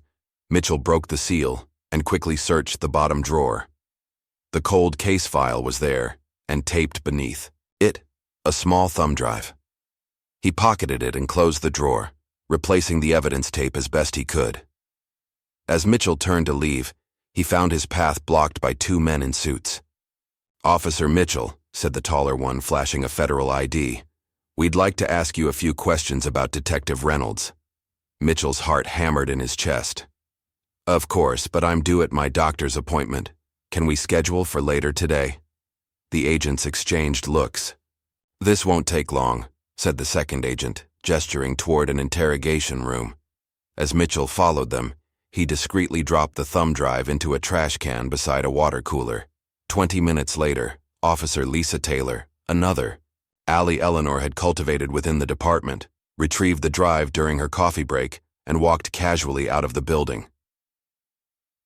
Mitchell broke the seal and quickly searched the bottom drawer. The cold case file was there, and taped beneath it, a small thumb drive. He pocketed it and closed the drawer, replacing the evidence tape as best he could. As Mitchell turned to leave, he found his path blocked by two men in suits. "Officer Mitchell," said the taller one, flashing a federal ID, "we'd like to ask you a few questions about Detective Reynolds." Mitchell's heart hammered in his chest. "Of course, but I'm due at my doctor's appointment. Can we schedule for later today?" The agents exchanged looks. "This won't take long," said the second agent, gesturing toward an interrogation room. As Mitchell followed them, he discreetly dropped the thumb drive into a trash can beside a water cooler. 20 minutes later, Officer Lisa Taylor, another Eleanor had cultivated within the department, retrieved the drive during her coffee break and walked casually out of the building.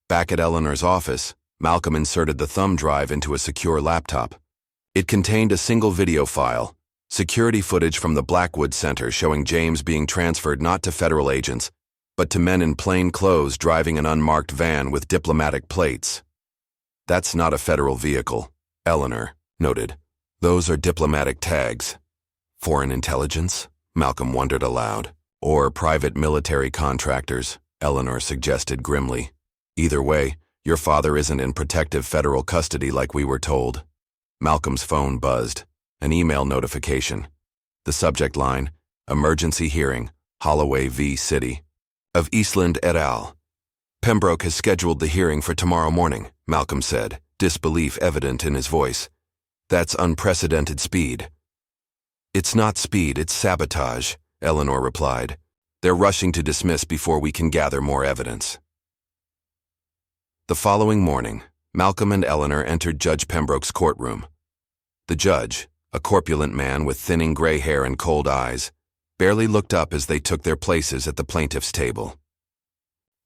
Back at Eleanor's office, Malcolm inserted the thumb drive into a secure laptop. It contained a single video file, security footage from the Blackwood Center showing James being transferred not to federal agents, but to men in plain clothes driving an unmarked van with diplomatic plates. "That's not a federal vehicle," Eleanor noted. "Those are diplomatic tags." "Foreign intelligence?" Malcolm wondered aloud. "Or private military contractors," Eleanor suggested grimly. "Either way, your father isn't in protective federal custody like we were told." Malcolm's phone buzzed. An email notification. The subject line, "Emergency Hearing, Holloway v. City of Eastland et al. Pembroke has scheduled the hearing for tomorrow morning," Malcolm said, disbelief evident in his voice. "That's unprecedented speed." "It's not speed, it's sabotage," Eleanor replied. "They're rushing to dismiss before we can gather more evidence." The following morning, Malcolm and Eleanor entered Judge Pembroke's courtroom. The judge, a corpulent man with thinning gray hair and cold eyes, barely looked up as they took their places at the plaintiff's table.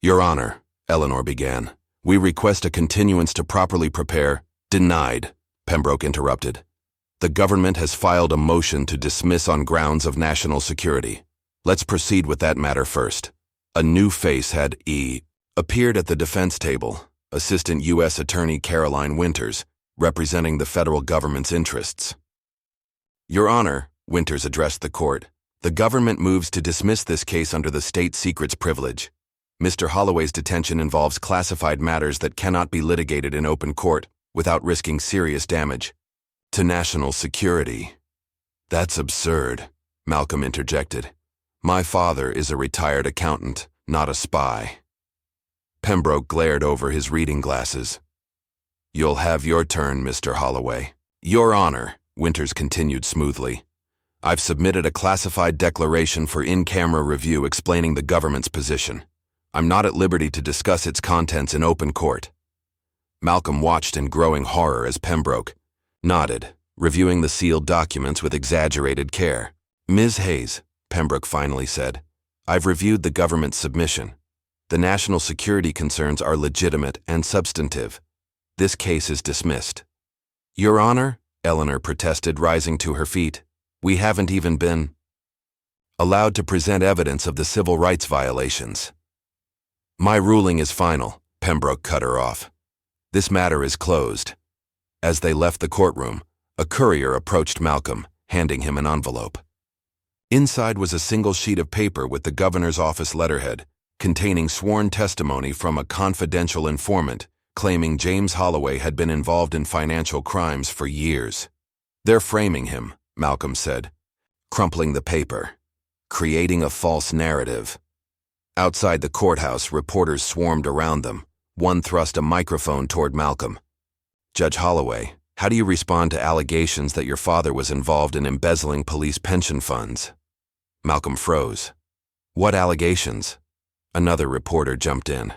"Your Honor," Eleanor began, "we request a continuance to properly prepare—" "Denied," Pembroke interrupted. "The government has filed a motion to dismiss on grounds of national security. Let's proceed with that matter first." A new face had appeared at the defense table, Assistant U.S. Attorney Caroline Winters, representing the federal government's interests. "Your Honor," Winters addressed the court, "the government moves to dismiss this case under the state secrets privilege. Mr. Holloway's detention involves classified matters that cannot be litigated in open court without risking serious damage to national security." "That's absurd," Malcolm interjected. "My father is a retired accountant, not a spy." Pembroke glared over his reading glasses. "You'll have your turn, Mr. Holloway." "Your Honor," Winters continued smoothly, "I've submitted a classified declaration for in-camera review explaining the government's position. I'm not at liberty to discuss its contents in open court." Malcolm watched in growing horror as Pembroke nodded, reviewing the sealed documents with exaggerated care. "Ms. Hayes," Pembroke finally said, "I've reviewed the government's submission. The national security concerns are legitimate and substantive. This case is dismissed." "Your Honor," Eleanor protested, rising to her feet, "we haven't even been allowed to present evidence of the civil rights violations." "My ruling is final," Pembroke cut her off. "This matter is closed." As they left the courtroom, a courier approached Malcolm, handing him an envelope. Inside was a single sheet of paper with the governor's office letterhead, containing sworn testimony from a confidential informant claiming James Holloway had been involved in financial crimes for years. "They're framing him," Malcolm said, crumpling the paper, "creating a false narrative." Outside the courthouse, reporters swarmed around them. One thrust a microphone toward Malcolm. "Judge Holloway, how do you respond to allegations that your father was involved in embezzling police pension funds?" Malcolm froze. "What allegations?" Another reporter jumped in.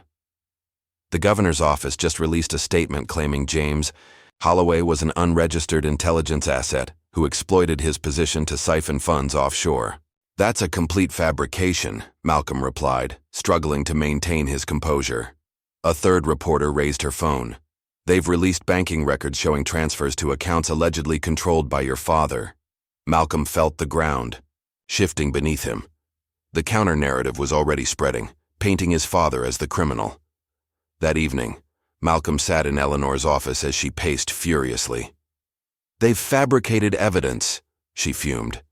"The governor's office just released a statement claiming James Holloway was an unregistered intelligence asset who exploited his position to siphon funds offshore." "That's a complete fabrication," Malcolm replied, struggling to maintain his composure. A third reporter raised her phone. "They've released banking records showing transfers to accounts allegedly controlled by your father." Malcolm felt the ground shifting beneath him. The counter-narrative was already spreading, painting his father as the criminal. That evening, Malcolm sat in Eleanor's office as she paced furiously. "They've fabricated evidence," she fumed.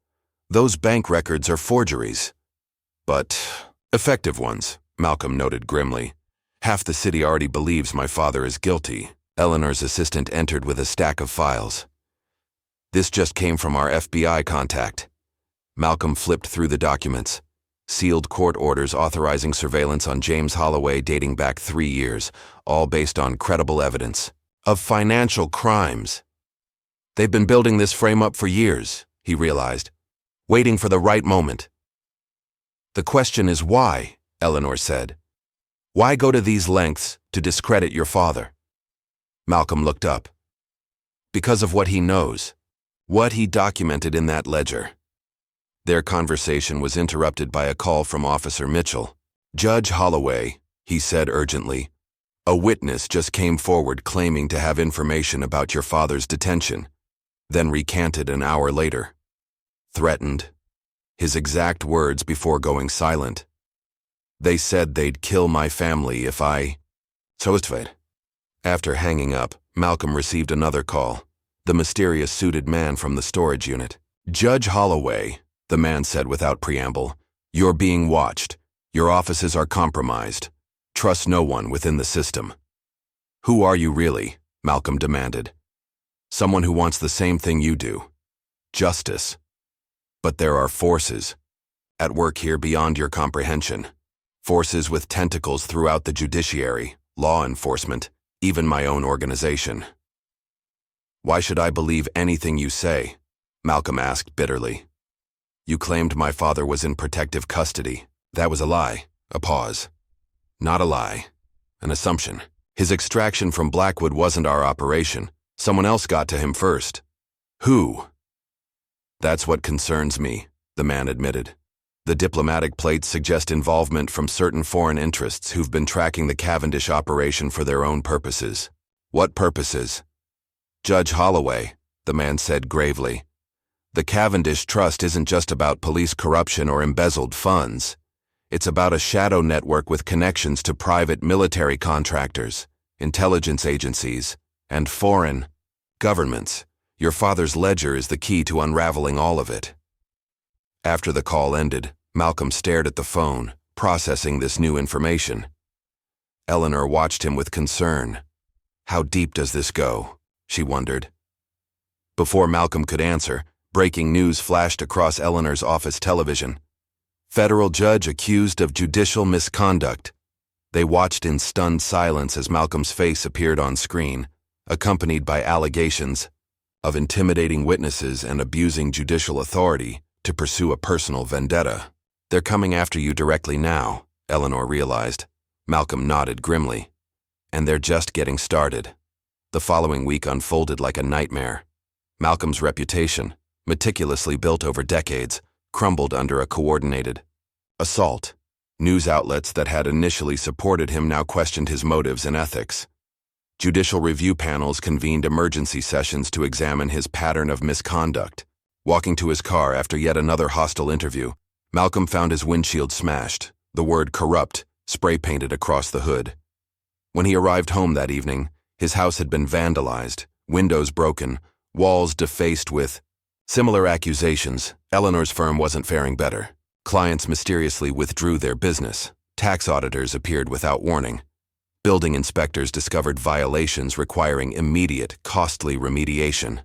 "Those bank records are forgeries." "But effective ones," Malcolm noted grimly. "Half the city already believes my father is guilty." Eleanor's assistant entered with a stack of files. "This just came from our FBI contact." Malcolm flipped through the documents. Sealed court orders authorizing surveillance on James Holloway dating back 3 years, all based on credible evidence of financial crimes. They've been building this frame up for years, he realized, waiting for the right moment. "The question is why," Eleanor said. "Why go to these lengths to discredit your father?" Malcolm looked up. "Because of what he knows, what he documented in that ledger." Their conversation was interrupted by a call from Officer Mitchell. "Judge Holloway," he said urgently, "a witness just came forward claiming to have information about your father's detention, then recanted an hour later. Threatened. His exact words before going silent. They said they'd kill my family if I... After hanging up, Malcolm received another call. The mysterious suited man from the storage unit. "Judge Holloway," the man said without preamble, "you're being watched. Your offices are compromised. Trust no one within the system." "Who are you really?" Malcolm demanded. "Someone who wants the same thing you do. Justice. But there are forces at work here beyond your comprehension. Forces with tentacles throughout the judiciary, law enforcement, even my own organization." "Why should I believe anything you say?" Malcolm asked bitterly. "You claimed my father was in protective custody. That was a lie." A pause. "Not a lie. An assumption. His extraction from Blackwood wasn't our operation. Someone else got to him first." "Who?" "That's what concerns me," the man admitted. "The diplomatic plates suggest involvement from certain foreign interests who've been tracking the Cavendish operation for their own purposes." "What purposes?" "Judge Holloway," the man said gravely. "The Cavendish Trust isn't just about police corruption or embezzled funds. It's about a shadow network with connections to private military contractors, intelligence agencies, and foreign governments. Your father's ledger is the key to unraveling all of it." After the call ended, Malcolm stared at the phone, processing this new information. Eleanor watched him with concern. How deep does this go? She wondered. Before Malcolm could answer, breaking news flashed across Eleanor's office television. Federal judge accused of judicial misconduct. They watched in stunned silence as Malcolm's face appeared on screen, accompanied by allegations of intimidating witnesses and abusing judicial authority to pursue a personal vendetta. "They're coming after you directly now," Eleanor realized. Malcolm nodded grimly. "And they're just getting started." The following week unfolded like a nightmare. Malcolm's reputation, meticulously built over decades, crumbled under a coordinated assault. News outlets that had initially supported him now questioned his motives and ethics. Judicial review panels convened emergency sessions to examine his pattern of misconduct. Walking to his car after yet another hostile interview, Malcolm found his windshield smashed, the word corrupt spray-painted across the hood. When he arrived home that evening, his house had been vandalized, windows broken, walls defaced with similar accusations. Eleanor's firm wasn't faring better. Clients mysteriously withdrew their business. Tax auditors appeared without warning. Building inspectors discovered violations requiring immediate, costly remediation.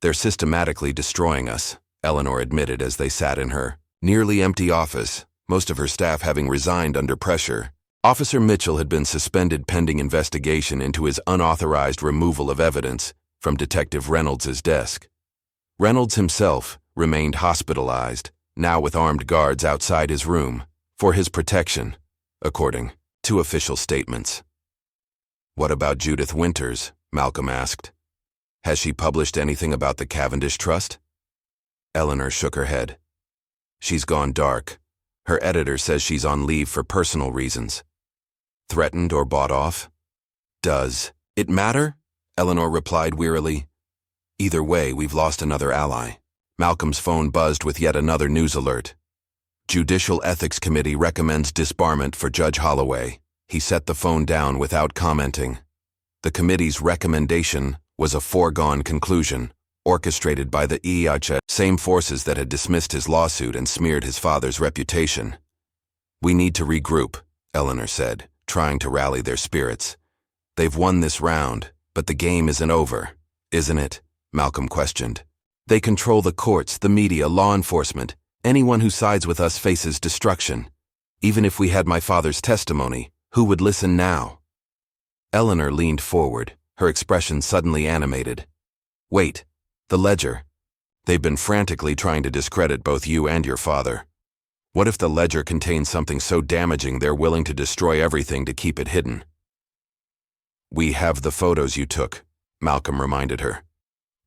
"They're systematically destroying us," Eleanor admitted as they sat in her nearly empty office, most of her staff having resigned under pressure. Officer Mitchell had been suspended pending investigation into his unauthorized removal of evidence from Detective Reynolds' desk. Reynolds himself remained hospitalized, now with armed guards outside his room, for his protection, according to official statements. "What about Judith Winters?" Malcolm asked. "Has she published anything about the Cavendish Trust?" Eleanor shook her head. "She's gone dark. Her editor says she's on leave for personal reasons." "Threatened or bought off?" "Does it matter?" Eleanor replied wearily. "Either way, we've lost another ally." Malcolm's phone buzzed with yet another news alert. Judicial Ethics Committee recommends disbarment for Judge Holloway. He set the phone down without commenting. The committee's recommendation was a foregone conclusion, orchestrated by the same forces that had dismissed his lawsuit and smeared his father's reputation. "We need to regroup," Eleanor said, trying to rally their spirits. "They've won this round, but the game isn't over, isn't it?" Malcolm questioned. "They control the courts, the media, law enforcement. Anyone who sides with us faces destruction. Even if we had my father's testimony, who would listen now?" Eleanor leaned forward, her expression suddenly animated. "Wait, the ledger. They've been frantically trying to discredit both you and your father. What if the ledger contains something so damaging they're willing to destroy everything to keep it hidden?" "We have the photos you took," Malcolm reminded her.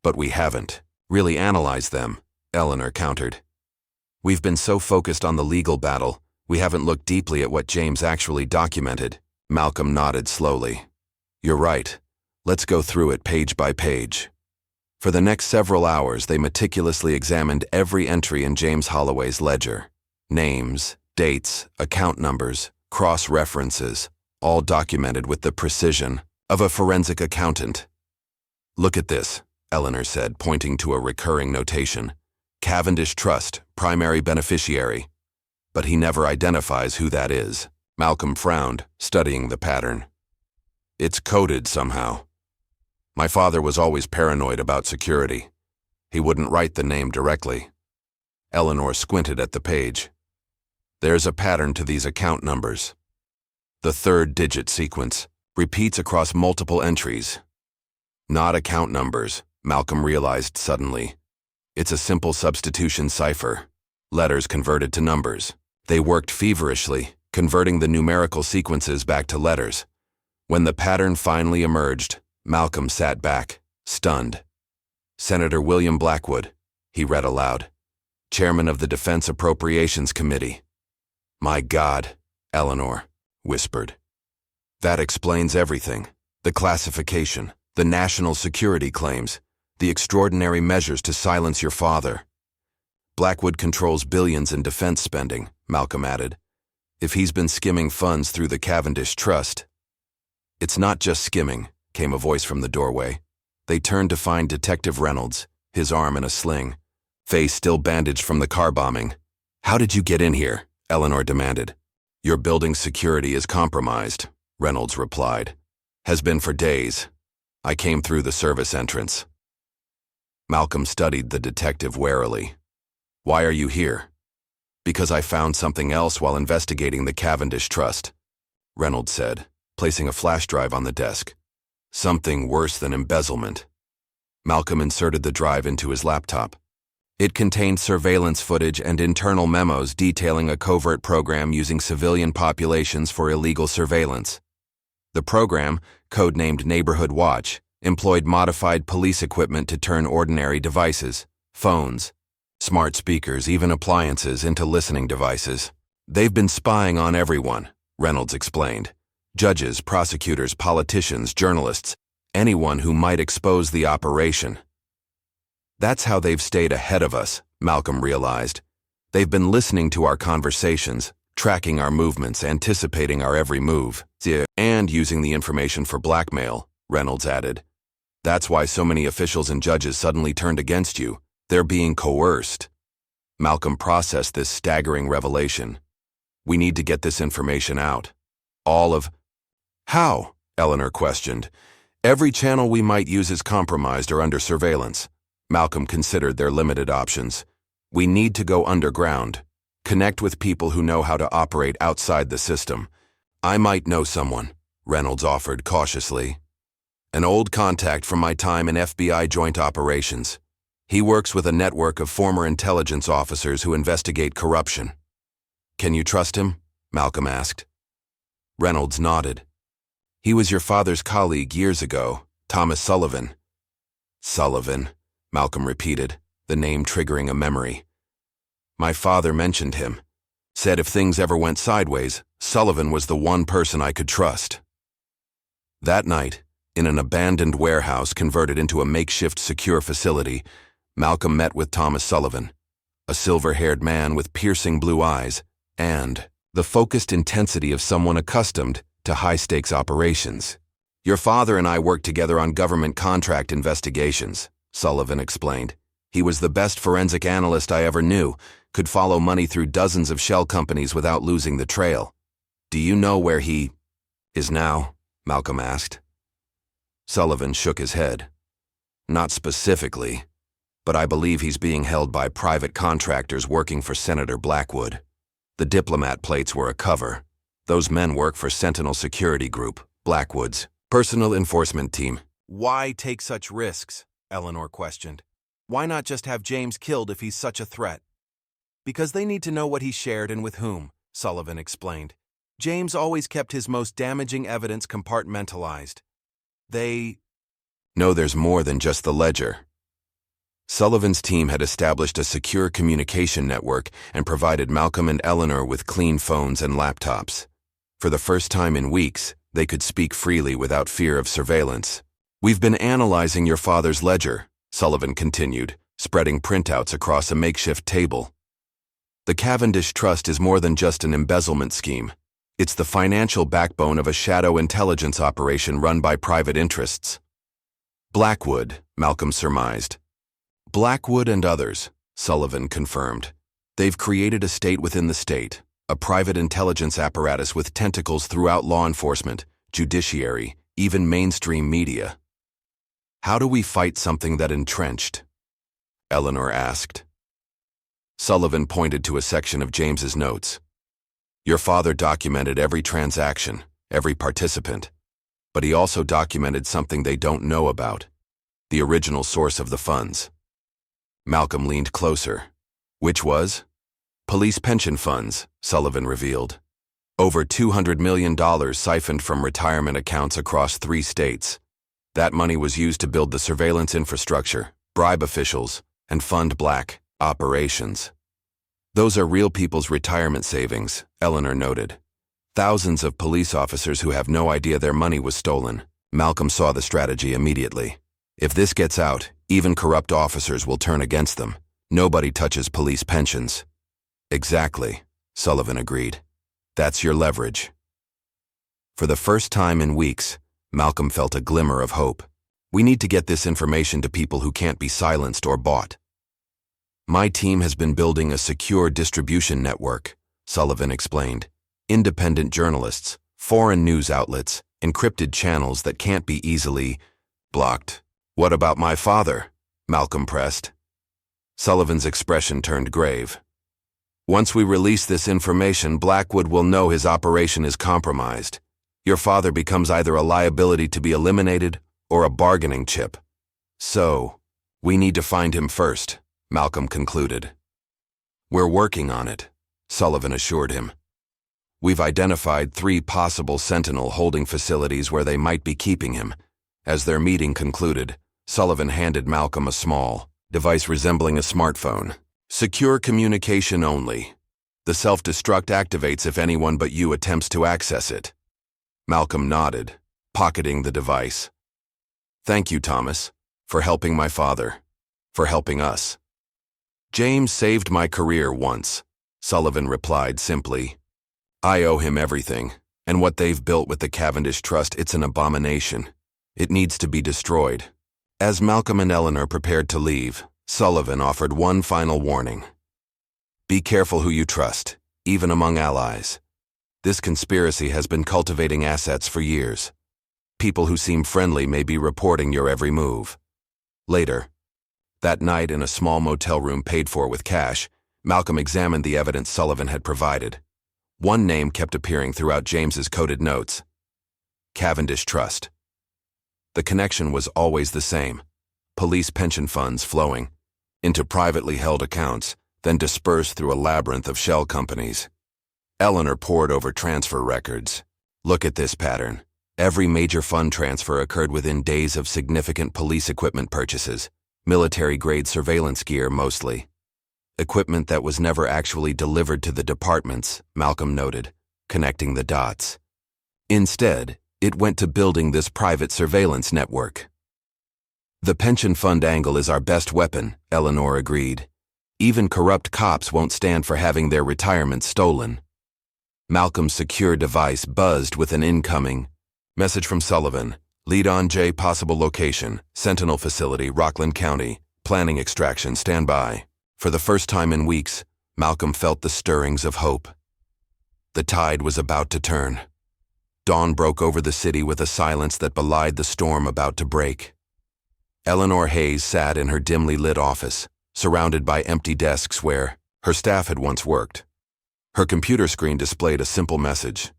"But we haven't really analyzed them," Eleanor countered. "We've been so focused on the legal battle, we haven't looked deeply at what James actually documented." Malcolm nodded slowly. "You're right. Let's go through it page by page." For the next several hours, they meticulously examined every entry in James Holloway's ledger. Names, dates, account numbers, cross-references, all documented with the precision of a forensic accountant. "Look at this," Eleanor said, pointing to a recurring notation. "Cavendish Trust, primary beneficiary." "But he never identifies who that is." Malcolm frowned, studying the pattern. "It's coded somehow. My father was always paranoid about security. He wouldn't write the name directly." Eleanor squinted at the page. "There's a pattern to these account numbers. The third digit sequence repeats across multiple entries." "Not account numbers," Malcolm realized suddenly. "It's a simple substitution cipher. Letters converted to numbers." They worked feverishly, converting the numerical sequences back to letters. When the pattern finally emerged, Malcolm sat back, stunned. "Senator William Blackwood," he read aloud, "Chairman of the Defense Appropriations Committee." "My God," Eleanor whispered. "That explains everything. The classification, the national security claims, the extraordinary measures to silence your father." "Blackwood controls billions in defense spending," Malcolm added. "If he's been skimming funds through the Cavendish Trust." "It's not just skimming," came a voice from the doorway. They turned to find Detective Reynolds, his arm in a sling, face still bandaged from the car bombing. "How did you get in here?" Eleanor demanded. "Your building's security is compromised," Reynolds replied. "Has been for days. I came through the service entrance." Malcolm studied the detective warily. "Why are you here?" "Because I found something else while investigating the Cavendish Trust," Reynolds said, placing a flash drive on the desk. "Something worse than embezzlement." Malcolm inserted the drive into his laptop. It contained surveillance footage and internal memos detailing a covert program using civilian populations for illegal surveillance. The program, codenamed Neighborhood Watch, employed modified police equipment to turn ordinary devices, phones, smart speakers, even appliances, into listening devices. "They've been spying on everyone," Reynolds explained. "Judges, prosecutors, politicians, journalists, anyone who might expose the operation." "That's how they've stayed ahead of us," Malcolm realized. "They've been listening to our conversations, tracking our movements, anticipating our every move, and using the information for blackmail," Reynolds added. "That's why so many officials and judges suddenly turned against you. They're being coerced." Malcolm processed this staggering revelation. "We need to get this information out. All of—" "How?" Eleanor questioned. "Every channel we might use is compromised or under surveillance." Malcolm considered their limited options. "We need to go underground. Connect with people who know how to operate outside the system." "I might know someone," Reynolds offered cautiously. "An old contact from my time in FBI joint operations. He works with a network of former intelligence officers who investigate corruption." "Can you trust him?" Malcolm asked. Reynolds nodded. "He was your father's colleague years ago, Thomas Sullivan." "Sullivan," Malcolm repeated, the name triggering a memory. "My father mentioned him. Said if things ever went sideways, Sullivan was the one person I could trust." That night, in an abandoned warehouse converted into a makeshift secure facility, Malcolm met with Thomas Sullivan. a silver-haired man with piercing blue eyes, and the focused intensity of someone accustomed to high-stakes operations. "Your father and I worked together on government contract investigations," Sullivan explained. "He was the best forensic analyst I ever knew, could follow money through dozens of shell companies without losing the trail." "Do you know where he is now?" Malcolm asked. Sullivan shook his head. "Not specifically, but I believe he's being held by private contractors working for Senator Blackwood. The diplomat plates were a cover. Those men work for Sentinel Security Group, Blackwood's personal enforcement team." "Why take such risks?" Eleanor questioned. "Why not just have James killed if he's such a threat?" "Because they need to know what he shared and with whom," Sullivan explained. "James always kept his most damaging evidence compartmentalized. They know there's more than just the ledger." Sullivan's team had established a secure communication network and provided Malcolm and Eleanor with clean phones and laptops. For the first time in weeks, they could speak freely without fear of surveillance. "We've been analyzing your father's ledger," Sullivan continued, spreading printouts across a makeshift table. "The Cavendish Trust is more than just an embezzlement scheme. It's the financial backbone of a shadow intelligence operation run by private interests." "Blackwood," Malcolm surmised. "Blackwood and others," Sullivan confirmed. "They've created a state within the state, a private intelligence apparatus with tentacles throughout law enforcement, judiciary, even mainstream media." "How do we fight something that entrenched?" Eleanor asked. Sullivan pointed to a section of James's notes. "Your father documented every transaction, every participant, but he also documented something they don't know about, the original source of the funds." Malcolm leaned closer. "Which was?" "Police pension funds," Sullivan revealed. "Over $200 million siphoned from retirement accounts across 3 states. That money was used to build the surveillance infrastructure, bribe officials, and fund black operations." "Those are real people's retirement savings," Eleanor noted. "Thousands of police officers who have no idea their money was stolen." Malcolm saw the strategy immediately. "If this gets out, even corrupt officers will turn against them. Nobody touches police pensions." "Exactly," Sullivan agreed. "That's your leverage." For the first time in weeks, Malcolm felt a glimmer of hope. "We need to get this information to people who can't be silenced or bought." "My team has been building a secure distribution network," Sullivan explained. "Independent journalists, foreign news outlets, encrypted channels that can't be easily blocked." "What about my father?" Malcolm pressed. Sullivan's expression turned grave. "Once we release this information, Blackwood will know his operation is compromised. Your father becomes either a liability to be eliminated or a bargaining chip. So, we need to find him first," Malcolm concluded. "We're working on it," Sullivan assured him. "We've identified 3 possible Sentinel holding facilities where they might be keeping him." As their meeting concluded, Sullivan handed Malcolm a small device resembling a smartphone. "Secure communication only. The self-destruct activates if anyone but you attempts to access it." Malcolm nodded, pocketing the device. "Thank you, Thomas, for helping my father, for helping us." "James saved my career once," Sullivan replied simply. "I owe him everything, and what they've built with the Cavendish Trust, it's an abomination. It needs to be destroyed." As Malcolm and Eleanor prepared to leave, Sullivan offered one final warning. "Be careful who you trust, even among allies. This conspiracy has been cultivating assets for years. People who seem friendly may be reporting your every move." Later, that night in a small motel room paid for with cash, Malcolm examined the evidence Sullivan had provided. One name kept appearing throughout James's coded notes: Cavendish Trust. The connection was always the same: police pension funds flowing into privately held accounts, then dispersed through a labyrinth of shell companies. Eleanor pored over transfer records. "Look at this pattern. Every major fund transfer occurred within days of significant police equipment purchases, military-grade surveillance gear mostly. Equipment that was never actually delivered to the departments," Malcolm noted, connecting the dots. "Instead, it went to building this private surveillance network." "The pension fund angle is our best weapon," Eleanor agreed. Even corrupt cops won't stand for having their retirement stolen. Malcolm's secure device buzzed with an incoming message from Sullivan. Lead on J, possible location, Sentinel facility, Rockland County, planning extraction, stand by. For the first time in weeks, Malcolm felt the stirrings of hope. The tide was about to turn. Dawn broke over the city with a silence that belied the storm about to break. Eleanor Hayes sat in her dimly lit office, surrounded by empty desks where her staff had once worked. Her computer screen displayed a simple message: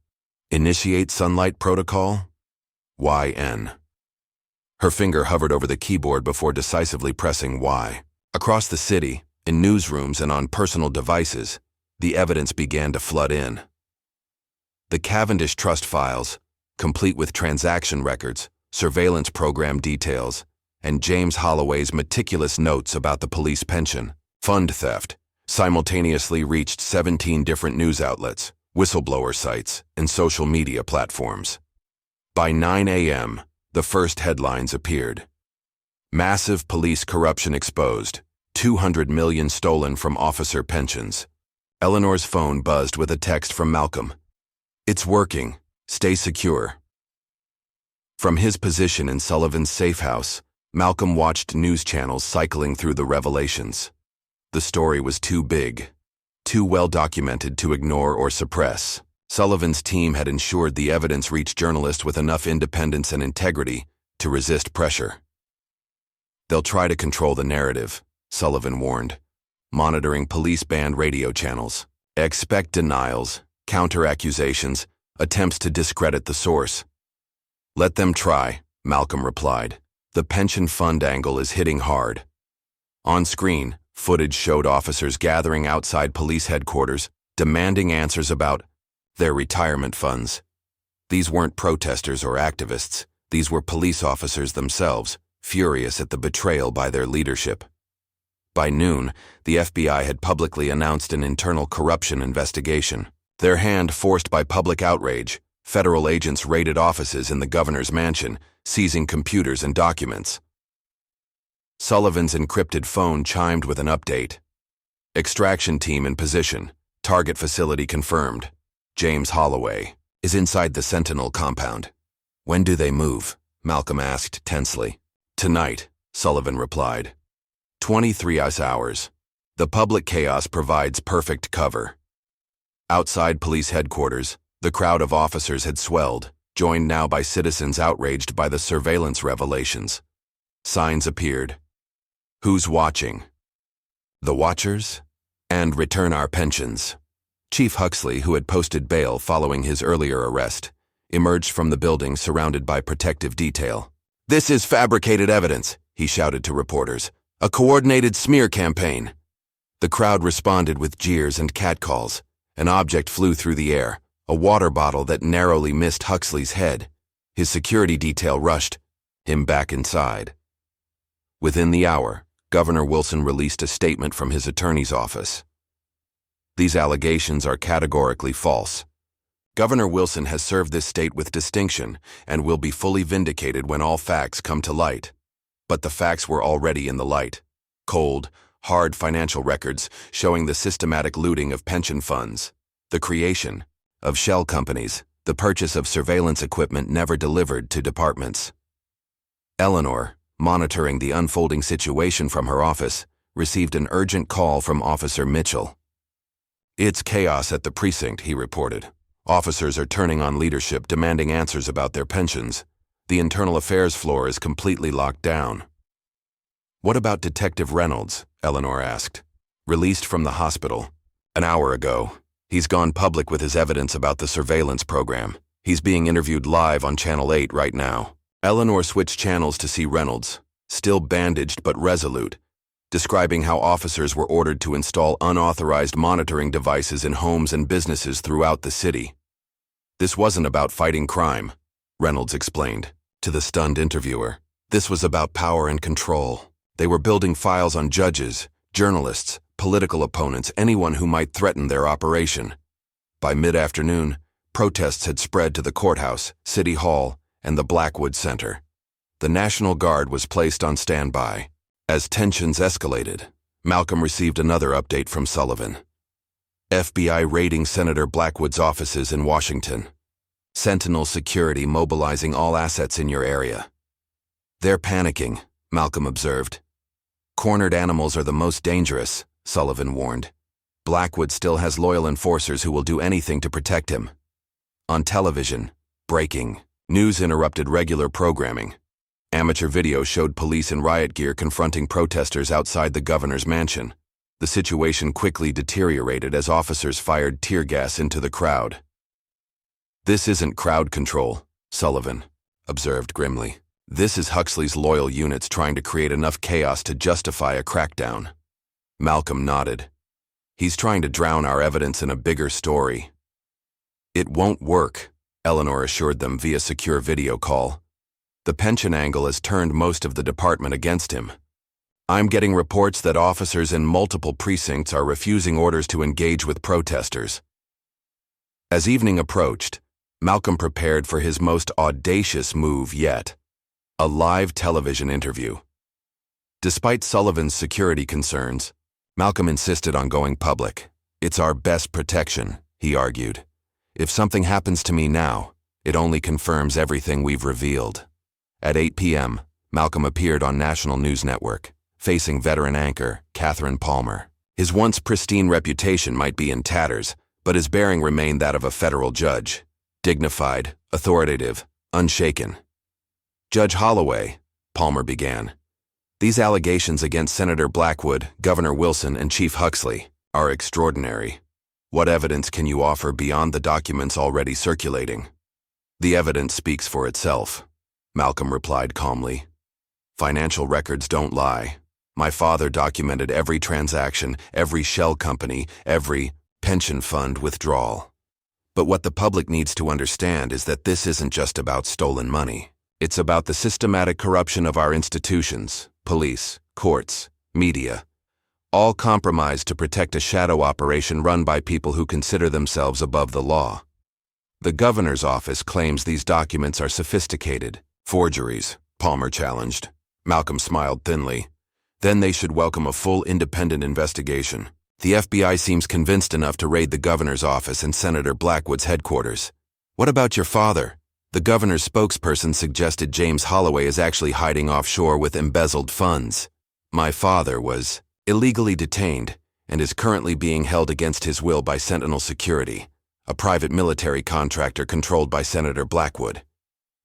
Initiate sunlight protocol? YN. Her finger hovered over the keyboard before decisively pressing Y. Across the city, in newsrooms and on personal devices, the evidence began to flood in. The Cavendish Trust files, complete with transaction records, surveillance program details, and James Holloway's meticulous notes about the police pension, fund theft, simultaneously reached 17 different news outlets, whistleblower sites, and social media platforms. By 9 a.m., the first headlines appeared. Massive police corruption exposed, 200 million stolen from officer pensions. Eleanor's phone buzzed with a text from Malcolm. It's working. Stay secure. From his position in Sullivan's safe house, Malcolm watched news channels cycling through the revelations. The story was too big, too well documented to ignore or suppress. Sullivan's team had ensured the evidence reached journalists with enough independence and integrity to resist pressure. They'll try to control the narrative, Sullivan warned, monitoring police-banned radio channels. Expect denials, counter-accusations, attempts to discredit the source. Let them try, Malcolm replied. The pension fund angle is hitting hard. On screen, footage showed officers gathering outside police headquarters, demanding answers about their retirement funds. These weren't protesters or activists. These were police officers themselves, furious at the betrayal by their leadership. By noon, the FBI had publicly announced an internal corruption investigation. Their hand forced by public outrage, federal agents raided offices in the governor's mansion, seizing computers and documents. Sullivan's encrypted phone chimed with an update. Extraction team in position. Target facility confirmed. James Holloway is inside the Sentinel compound. When do they move? Malcolm asked tensely. Tonight, Sullivan replied. 23 hours. The public chaos provides perfect cover. Outside police headquarters, the crowd of officers had swelled, joined now by citizens outraged by the surveillance revelations. Signs appeared. Who's watching? The Watchers? And return our pensions. Chief Huxley, who had posted bail following his earlier arrest, emerged from the building surrounded by protective detail. This is fabricated evidence, he shouted to reporters. A coordinated smear campaign. The crowd responded with jeers and catcalls. An object flew through the air, a water bottle that narrowly missed Huxley's head. His security detail rushed him back inside. Within the hour, Governor Wilson released a statement from his attorney's office. These allegations are categorically false. Governor Wilson has served this state with distinction and will be fully vindicated when all facts come to light. But the facts were already in the light. Cold, hard financial records showing the systematic looting of pension funds, the creation of shell companies, the purchase of surveillance equipment never delivered to departments. Eleanor, monitoring the unfolding situation from her office, received an urgent call from Officer Mitchell. It's chaos at the precinct, he reported. Officers are turning on leadership, demanding answers about their pensions. The internal affairs floor is completely locked down. What about Detective Reynolds? Eleanor asked. Released from the hospital. An hour ago. He's gone public with his evidence about the surveillance program. He's being interviewed live on Channel 8 right now. Eleanor switched channels to see Reynolds, still bandaged but resolute, describing how officers were ordered to install unauthorized monitoring devices in homes and businesses throughout the city. This wasn't about fighting crime, Reynolds explained to the stunned interviewer. This was about power and control. They were building files on judges, journalists, political opponents, anyone who might threaten their operation. By mid-afternoon, protests had spread to the courthouse, City Hall, and the Blackwood Center. The National Guard was placed on standby. As tensions escalated, Malcolm received another update from Sullivan. FBI raiding Senator Blackwood's offices in Washington. Sentinel security mobilizing all assets in your area. They're panicking, Malcolm observed. Cornered animals are the most dangerous, Sullivan warned. Blackwood still has loyal enforcers who will do anything to protect him. On television, breaking news interrupted regular programming. Amateur video showed police in riot gear confronting protesters outside the governor's mansion. The situation quickly deteriorated as officers fired tear gas into the crowd. This isn't crowd control, Sullivan observed grimly. This is Huxley's loyal units trying to create enough chaos to justify a crackdown. Malcolm nodded. He's trying to drown our evidence in a bigger story. It won't work, Eleanor assured them via secure video call. The pension angle has turned most of the department against him. I'm getting reports that officers in multiple precincts are refusing orders to engage with protesters. As evening approached, Malcolm prepared for his most audacious move yet. A live television interview. Despite Sullivan's security concerns, Malcolm insisted on going public. It's our best protection, he argued. If something happens to me now, it only confirms everything we've revealed. At 8 p.m., Malcolm appeared on National News Network, facing veteran anchor Catherine Palmer. His once pristine reputation might be in tatters, but his bearing remained that of a federal judge. Dignified, authoritative, unshaken. Judge Holloway, Palmer began. These allegations against Senator Blackwood, Governor Wilson, and Chief Huxley are extraordinary. What evidence can you offer beyond the documents already circulating? The evidence speaks for itself, Malcolm replied calmly. Financial records don't lie. My father documented every transaction, every shell company, every pension fund withdrawal. But what the public needs to understand is that this isn't just about stolen money. It's about the systematic corruption of our institutions, police, courts, media, all compromised to protect a shadow operation run by people who consider themselves above the law. The governor's office claims these documents are sophisticated forgeries, Palmer challenged. Malcolm smiled thinly. Then they should welcome a full independent investigation. The FBI seems convinced enough to raid the governor's office and Senator Blackwood's headquarters. What about your father? The governor's spokesperson suggested James Holloway is actually hiding offshore with embezzled funds. My father was illegally detained and is currently being held against his will by Sentinel Security, a private military contractor controlled by Senator Blackwood.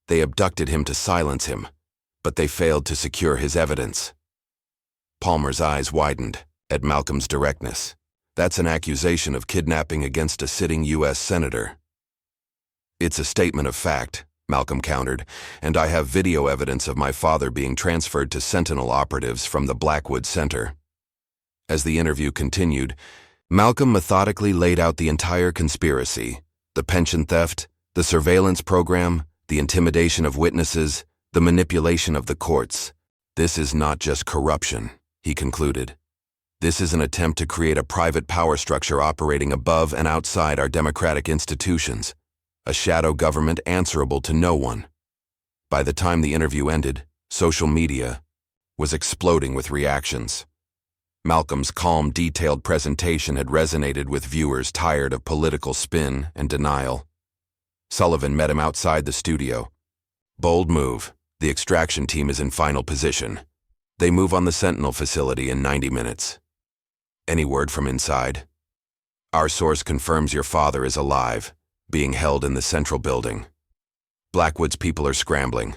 They abducted him to silence him, but they failed to secure his evidence. Palmer's eyes widened at Malcolm's directness. That's an accusation of kidnapping against a sitting U.S. senator. It's a statement of fact, Malcolm countered, and I have video evidence of my father being transferred to Sentinel operatives from the Blackwood Center. As the interview continued, Malcolm methodically laid out the entire conspiracy: the pension theft, the surveillance program, the intimidation of witnesses, the manipulation of the courts. This is not just corruption, he concluded. This is an attempt to create a private power structure operating above and outside our democratic institutions, a shadow government answerable to no one. By the time the interview ended, social media was exploding with reactions. Malcolm's calm, detailed presentation had resonated with viewers tired of political spin and denial. Sullivan met him outside the studio. Bold move. The extraction team is in final position. They move on the Sentinel facility in 90 minutes. Any word from inside? Our source confirms your father is alive, being held in the central building. Blackwood's people are scrambling,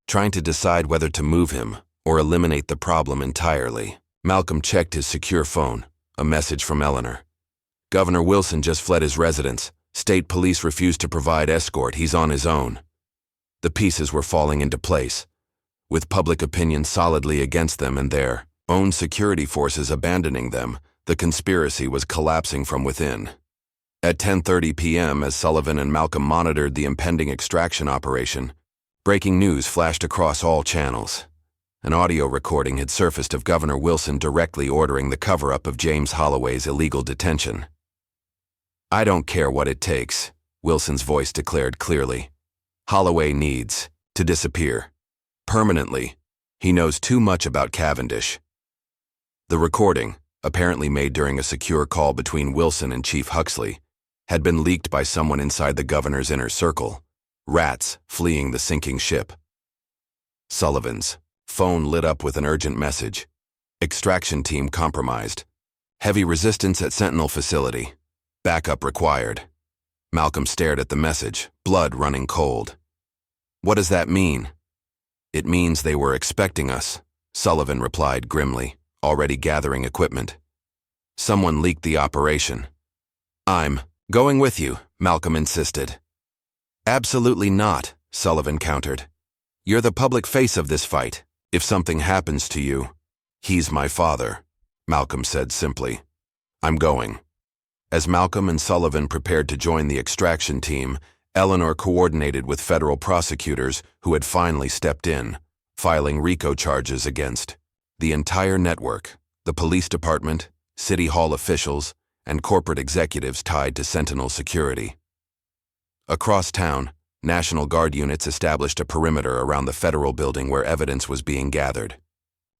trying to decide whether to move him or eliminate the problem entirely. Malcolm checked his secure phone, a message from Eleanor. Governor Wilson just fled his residence. State police refused to provide escort. He's on his own. The pieces were falling into place, with public opinion solidly against them and their own security forces abandoning them. The conspiracy was collapsing from within. At 10:30 p.m., as Sullivan and Malcolm monitored the impending extraction operation, breaking news flashed across all channels. An audio recording had surfaced of Governor Wilson directly ordering the cover-up of James Holloway's illegal detention. I don't care what it takes, Wilson's voice declared clearly. Holloway needs to disappear. Permanently. He knows too much about Cavendish. The recording, apparently made during a secure call between Wilson and Chief Huxley, had been leaked by someone inside the governor's inner circle. Rats fleeing the sinking ship. Sullivan's phone lit up with an urgent message. Extraction team compromised. Heavy resistance at Sentinel facility. Backup required. Malcolm stared at the message, blood running cold. What does that mean? It means they were expecting us, Sullivan replied grimly, already gathering equipment. Someone leaked the operation. I'm going with you, Malcolm insisted. Absolutely not, Sullivan countered. You're the public face of this fight. If something happens to you, he's my father, Malcolm said simply. I'm going. As Malcolm and Sullivan prepared to join the extraction team, Eleanor coordinated with federal prosecutors who had finally stepped in, filing RICO charges against the entire network, the police department, city hall officials, and corporate executives tied to Sentinel security. Across town, National Guard units established a perimeter around the federal building where evidence was being gathered.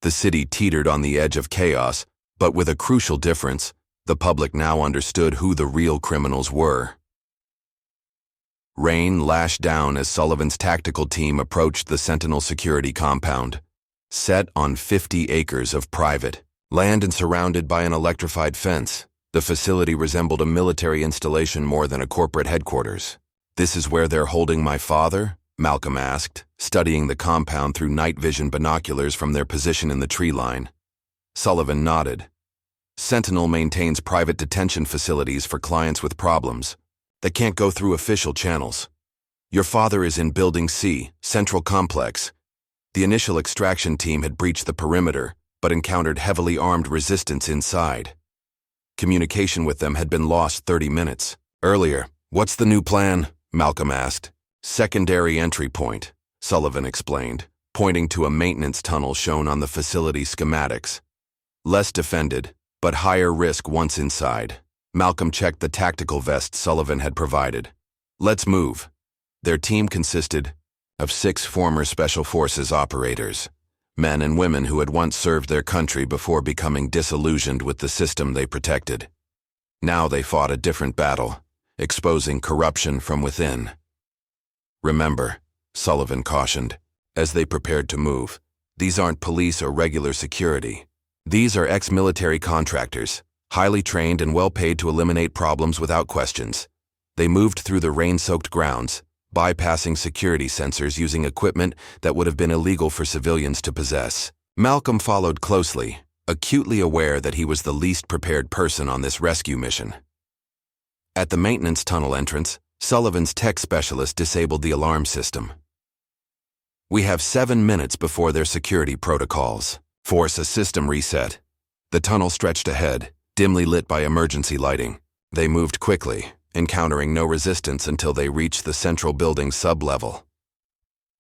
The city teetered on the edge of chaos, but with a crucial difference: the public now understood who the real criminals were. Rain lashed down as Sullivan's tactical team approached the Sentinel security compound, set on 50 acres of private land and surrounded by an electrified fence. The facility resembled a military installation more than a corporate headquarters. This is where they're holding my father? Malcolm asked, studying the compound through night vision binoculars from their position in the tree line. Sullivan nodded. Sentinel maintains private detention facilities for clients with problems that can't go through official channels. Your father is in Building C, Central Complex. The initial extraction team had breached the perimeter, but encountered heavily armed resistance inside. Communication with them had been lost 30 minutes earlier. What's the new plan? Malcolm asked. Secondary entry point, Sullivan explained, pointing to a maintenance tunnel shown on the facility schematics. Less defended, but higher risk once inside. Malcolm checked the tactical vest Sullivan had provided. Let's move. Their team consisted of 6 former Special Forces operators, men and women who had once served their country before becoming disillusioned with the system they protected. Now they fought a different battle, exposing corruption from within. Remember, Sullivan cautioned, as they prepared to move, these aren't police or regular security. These are ex-military contractors, highly trained and well paid to eliminate problems without questions. They moved through the rain-soaked grounds, bypassing security sensors using equipment that would have been illegal for civilians to possess. Malcolm followed closely, acutely aware that he was the least prepared person on this rescue mission. At the maintenance tunnel entrance, Sullivan's tech specialist disabled the alarm system. We have 7 minutes before their security protocols. Force a system reset. The tunnel stretched ahead, dimly lit by emergency lighting. They moved quickly, encountering no resistance until they reached the central building's sub-level.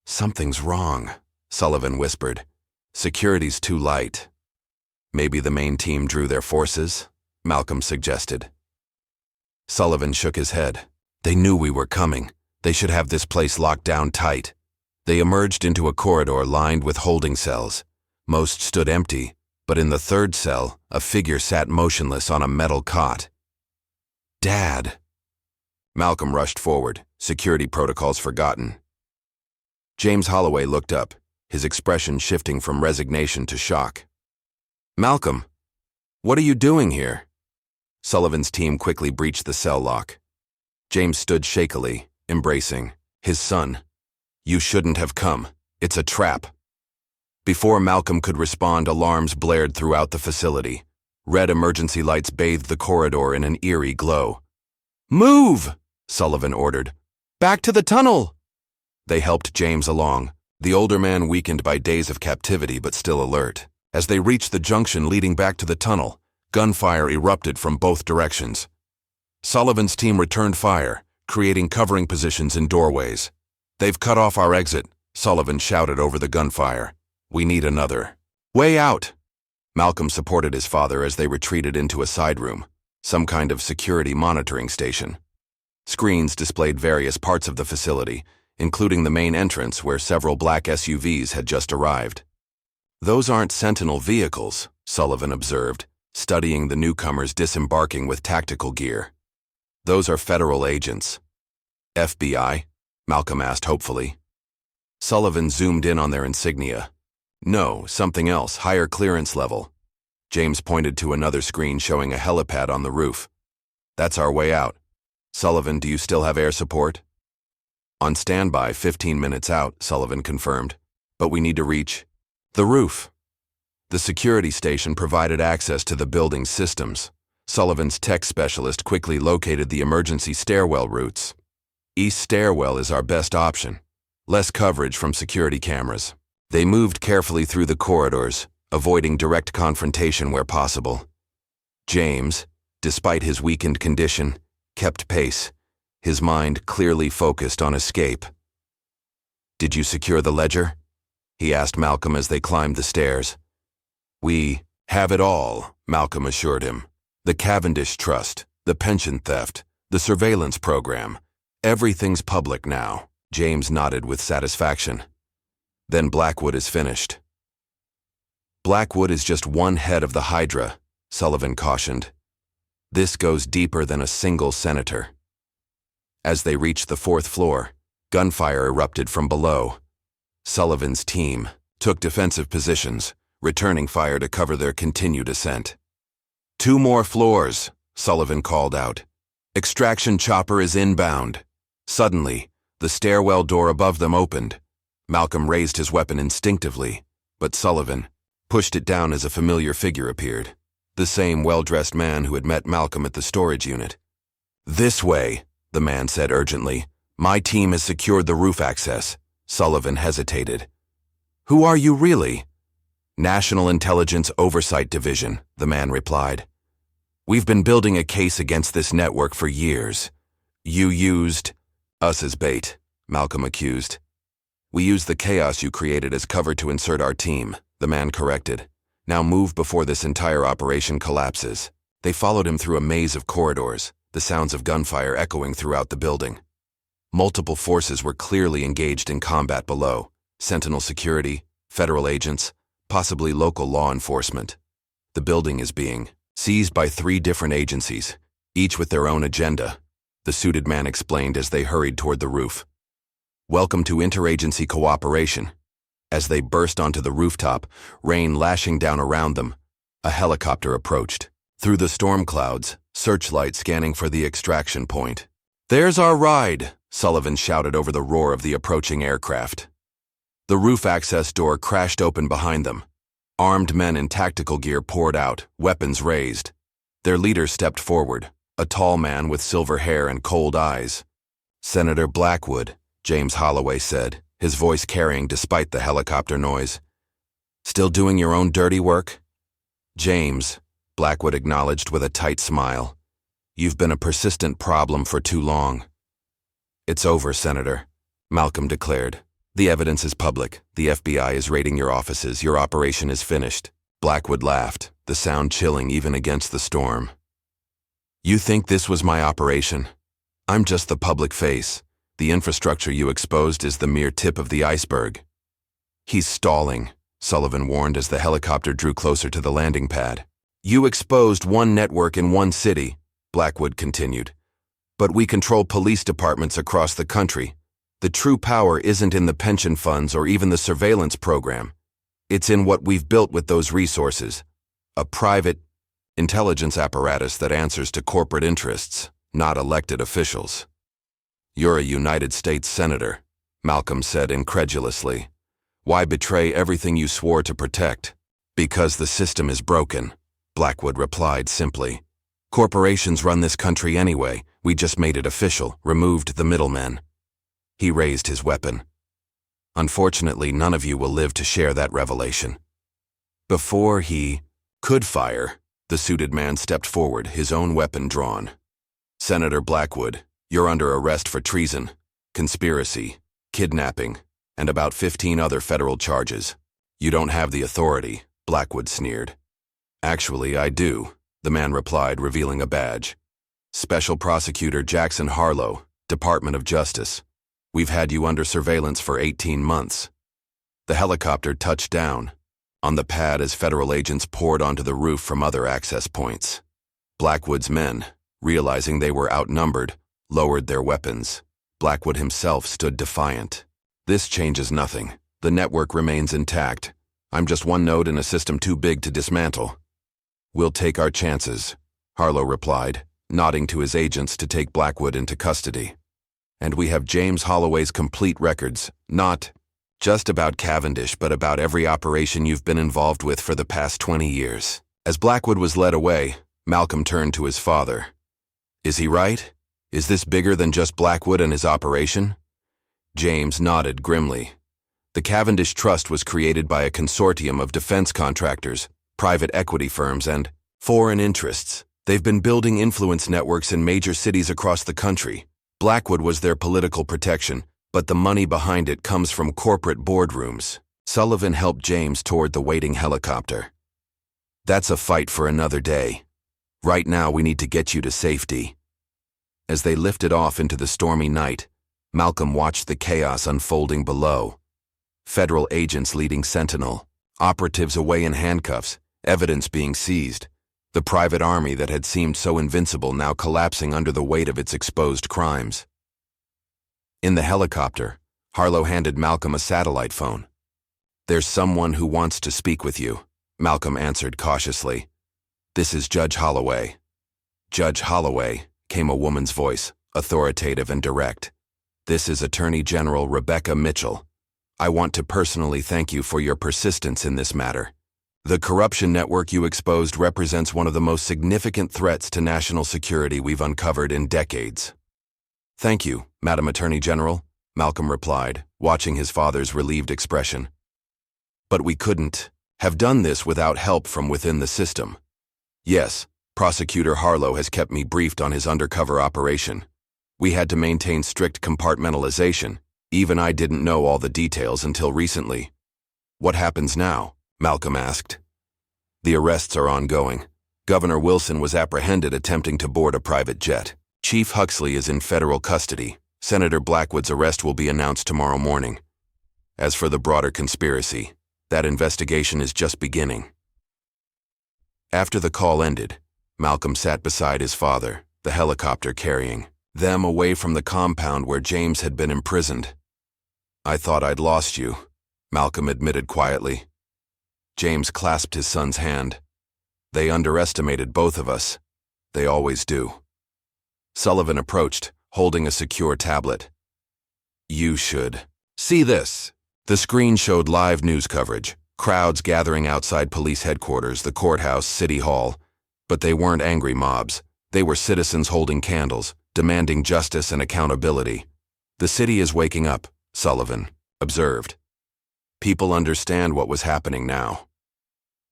Something's wrong, Sullivan whispered. Security's too light. Maybe the main team drew their forces, Malcolm suggested. Sullivan shook his head. They knew we were coming. They should have this place locked down tight. They emerged into a corridor lined with holding cells. Most stood empty, but in the third cell, a figure sat motionless on a metal cot. Dad! Malcolm rushed forward, security protocols forgotten. James Holloway looked up, his expression shifting from resignation to shock. Malcolm, what are you doing here? Sullivan's team quickly breached the cell lock. James stood shakily, embracing his son. You shouldn't have come. It's a trap. Before Malcolm could respond, alarms blared throughout the facility. Red emergency lights bathed the corridor in an eerie glow. Move! Sullivan ordered. Back to the tunnel! They helped James along, the older man weakened by days of captivity but still alert. As they reached the junction leading back to the tunnel, gunfire erupted from both directions. Sullivan's team returned fire, creating covering positions in doorways. They've cut off our exit, Sullivan shouted over the gunfire. We need another way out. Malcolm supported his father as they retreated into a side room, some kind of security monitoring station. Screens displayed various parts of the facility, including the main entrance where several black SUVs had just arrived. Those aren't Sentinel vehicles, Sullivan observed, studying the newcomers disembarking with tactical gear. Those are federal agents. FBI? Malcolm asked hopefully. Sullivan zoomed in on their insignia. No, something else, higher clearance level. James pointed to another screen showing a helipad on the roof. That's our way out. Sullivan, do you still have air support? On standby, 15 minutes out, Sullivan confirmed. But we need to reach the roof. The security station provided access to the building's systems. Sullivan's tech specialist quickly located the emergency stairwell routes. East stairwell is our best option. Less coverage from security cameras. They moved carefully through the corridors, avoiding direct confrontation where possible. James, despite his weakened condition, kept pace, his mind clearly focused on escape. "Did you secure the ledger?" he asked Malcolm as they climbed the stairs. "We have it all," Malcolm assured him. "The Cavendish Trust, the pension theft, the surveillance program. Everything's public now." James nodded with satisfaction. "Then Blackwood is finished." "Blackwood is just one head of the Hydra," Sullivan cautioned. "This goes deeper than a single senator." As they reached the 4th floor, gunfire erupted from below. Sullivan's team took defensive positions, returning fire to cover their continued ascent. "2 more floors," Sullivan called out. "Extraction chopper is inbound." Suddenly, the stairwell door above them opened. Malcolm raised his weapon instinctively, but Sullivan pushed it down as a familiar figure appeared. The same well-dressed man who had met Malcolm at the storage unit. "This way," the man said urgently. "My team has secured the roof access." Sullivan hesitated. "Who are you really?" "National Intelligence Oversight Division," the man replied. "We've been building a case against this network for years." "You used us as bait," Malcolm accused. "We used the chaos you created as cover to insert our team," the man corrected. "Now move before this entire operation collapses." They followed him through a maze of corridors, the sounds of gunfire echoing throughout the building. Multiple forces were clearly engaged in combat below: Sentinel security, federal agents, possibly local law enforcement. The building is being seized by 3 different agencies, each with their own agenda, the suited man explained as they hurried toward the roof. "Welcome to interagency cooperation." As they burst onto the rooftop, rain lashing down around them, a helicopter approached. Through the storm clouds, searchlight scanning for the extraction point. "There's our ride," Sullivan shouted over the roar of the approaching aircraft. The roof access door crashed open behind them. Armed men in tactical gear poured out, weapons raised. Their leader stepped forward, a tall man with silver hair and cold eyes. "Senator Blackwood," James Holloway said, his voice carrying despite the helicopter noise. "Still doing your own dirty work?" "James," Blackwood acknowledged with a tight smile. "You've been a persistent problem for too long." "It's over, Senator," Malcolm declared. "The evidence is public. The FBI is raiding your offices. Your operation is finished." Blackwood laughed, the sound chilling even against the storm. "You think this was my operation? I'm just the public face. The infrastructure you exposed is the mere tip of the iceberg." "He's stalling," Sullivan warned as the helicopter drew closer to the landing pad. "You exposed one network in one city," Blackwood continued. "But we control police departments across the country. The true power isn't in the pension funds or even the surveillance program. It's in what we've built with those resources. A private intelligence apparatus that answers to corporate interests, not elected officials." "You're a United States Senator," Malcolm said incredulously. "Why betray everything you swore to protect?" "Because the system is broken," Blackwood replied simply. "Corporations run this country anyway. We just made it official, removed the middlemen." He raised his weapon. "Unfortunately, none of you will live to share that revelation." Before he could fire, the suited man stepped forward, his own weapon drawn. "Senator Blackwood, you're under arrest for treason, conspiracy, kidnapping, and about 15 other federal charges. You don't have the authority," Blackwood sneered. "Actually, I do," the man replied, revealing a badge. "Special Prosecutor Jackson Harlow, Department of Justice. We've had you under surveillance for 18 months. The helicopter touched down. on the pad as federal agents poured onto the roof from other access points. Blackwood's men, realizing they were outnumbered, lowered their weapons. Blackwood himself stood defiant. "This changes nothing. The network remains intact. I'm just one node in a system too big to dismantle." "We'll take our chances," Harlow replied, nodding to his agents to take Blackwood into custody. "And we have James Holloway's complete records, not just about Cavendish, but about every operation you've been involved with for the past 20 years. As Blackwood was led away, Malcolm turned to his father. "Is he right? Is this bigger than just Blackwood and his operation?" James nodded grimly. The Cavendish Trust was created by a consortium of defense contractors, private equity firms, and foreign interests. They've been building influence networks in major cities across the country. Blackwood was their political protection, but the money behind it comes from corporate boardrooms. Sullivan helped James toward the waiting helicopter. "That's a fight for another day. Right now we need to get you to safety." As they lifted off into the stormy night, Malcolm watched the chaos unfolding below. Federal agents leading sentinel, operatives away in handcuffs, evidence being seized. The private army that had seemed so invincible now collapsing under the weight of its exposed crimes. In the helicopter, Harlow handed Malcolm a satellite phone. "There's someone who wants to speak with you," Malcolm answered cautiously. "This is Judge Holloway." "Judge Holloway," came a woman's voice, authoritative and direct. "This is Attorney General Rebecca Mitchell. I want to personally thank you for your persistence in this matter. The corruption network you exposed represents one of the most significant threats to national security we've uncovered in decades." "Thank you, Madam Attorney General," Malcolm replied, watching his father's relieved expression. "But we couldn't have done this without help from within the system. Yes, Prosecutor Harlow has kept me briefed on his undercover operation. We had to maintain strict compartmentalization. Even I didn't know all the details until recently." "What happens now?" Malcolm asked. "The arrests are ongoing. Governor Wilson was apprehended attempting to board a private jet. Chief Huxley is in federal custody. Senator Blackwood's arrest will be announced tomorrow morning. As for the broader conspiracy, that investigation is just beginning." After the call ended, Malcolm sat beside his father, the helicopter carrying them away from the compound where James had been imprisoned. "I thought I'd lost you," Malcolm admitted quietly. James clasped his son's hand. "They underestimated both of us. They always do." Sullivan approached, holding a secure tablet. "You should see this." The screen showed live news coverage, crowds gathering outside police headquarters, the courthouse, city hall. But they weren't angry mobs. They were citizens holding candles, demanding justice and accountability. "The city is waking up," Sullivan observed. People understand what was happening now.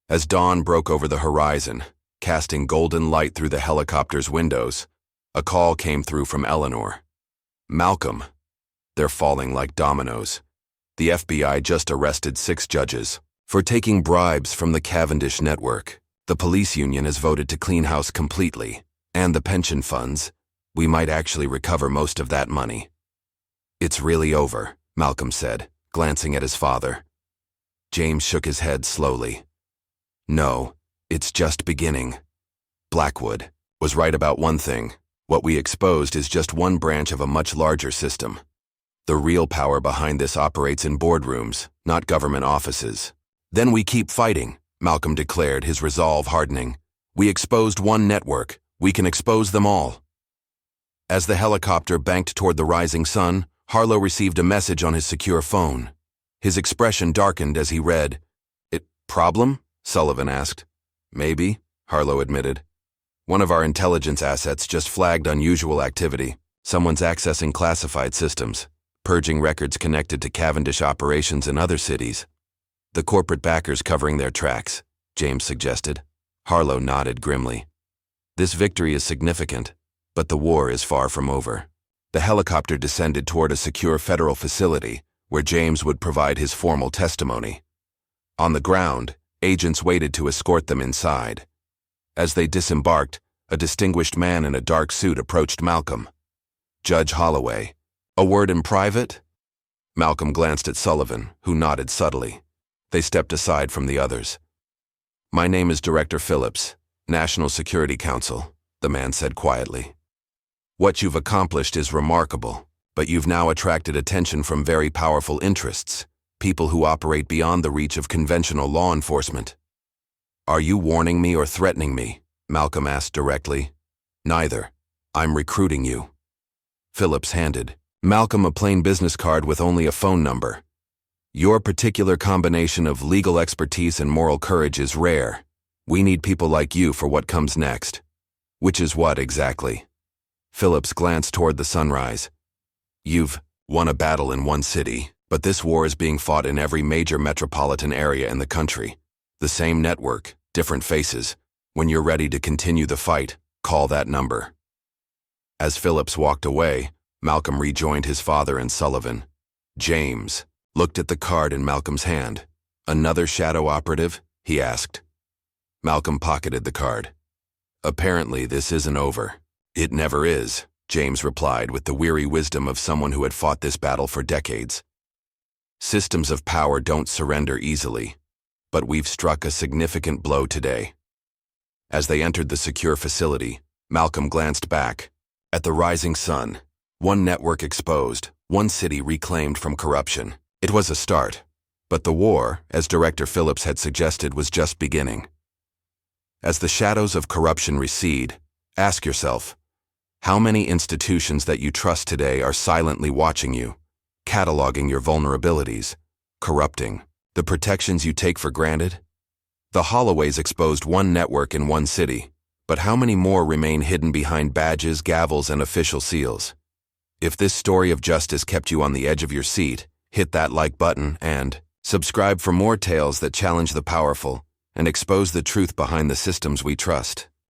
As dawn broke over the horizon, casting golden light through the helicopter's windows, a call came through from Eleanor. "Malcolm, they're falling like dominoes. The FBI just arrested 6 judges for taking bribes from the Cavendish network. The police union has voted to clean house completely, and the pension funds. We might actually recover most of that money." "It's really over," Malcolm said, glancing at his father. James shook his head slowly. "No, it's just beginning. Blackwood was right about one thing. What we exposed is just one branch of a much larger system. The real power behind this operates in boardrooms, not government offices." "Then we keep fighting," Malcolm declared, his resolve hardening. "We exposed one network. We can expose them all." As the helicopter banked toward the rising sun, Harlow received a message on his secure phone. His expression darkened as he read. "Problem?" Sullivan asked. "Maybe," Harlow admitted. "One of our intelligence assets just flagged unusual activity. Someone's accessing classified systems, purging records connected to Cavendish operations in other cities. The corporate backers covering their tracks," James suggested. Harlow nodded grimly. "This victory is significant, but the war is far from over." The helicopter descended toward a secure federal facility where James would provide his formal testimony. On the ground, agents waited to escort them inside. As they disembarked, a distinguished man in a dark suit approached Malcolm. "Judge Holloway, a word in private?" Malcolm glanced at Sullivan, who nodded subtly. They stepped aside from the others. "My name is Director Phillips, National Security Council," the man said quietly. "What you've accomplished is remarkable, but you've now attracted attention from very powerful interests, people who operate beyond the reach of conventional law enforcement." "Are you warning me or threatening me?" Malcolm asked directly. "Neither. I'm recruiting you." Phillips handed Malcolm a plain business card with only a phone number. "Your particular combination of legal expertise and moral courage is rare. We need people like you for what comes next." "Which is what, exactly?" Phillips glanced toward the sunrise. "You've won a battle in one city, but this war is being fought in every major metropolitan area in the country. The same network, different faces. When you're ready to continue the fight, call that number." As Phillips walked away, Malcolm rejoined his father and Sullivan. James looked at the card in Malcolm's hand. "Another shadow operative?" he asked. Malcolm pocketed the card. "Apparently this isn't over." "It never is," James replied with the weary wisdom of someone who had fought this battle for decades. "Systems of power don't surrender easily, but we've struck a significant blow today." As they entered the secure facility, Malcolm glanced back at the rising sun. One network exposed, one city reclaimed from corruption. It was a start, but the war, as Director Phillips had suggested, was just beginning. As the shadows of corruption recede, ask yourself, how many institutions that you trust today are silently watching you, cataloging your vulnerabilities, corrupting the protections you take for granted? The Holloways exposed one network in one city, but how many more remain hidden behind badges, gavels, and official seals? If this story of justice kept you on the edge of your seat, hit that like button and subscribe for more tales that challenge the powerful and expose the truth behind the systems we trust.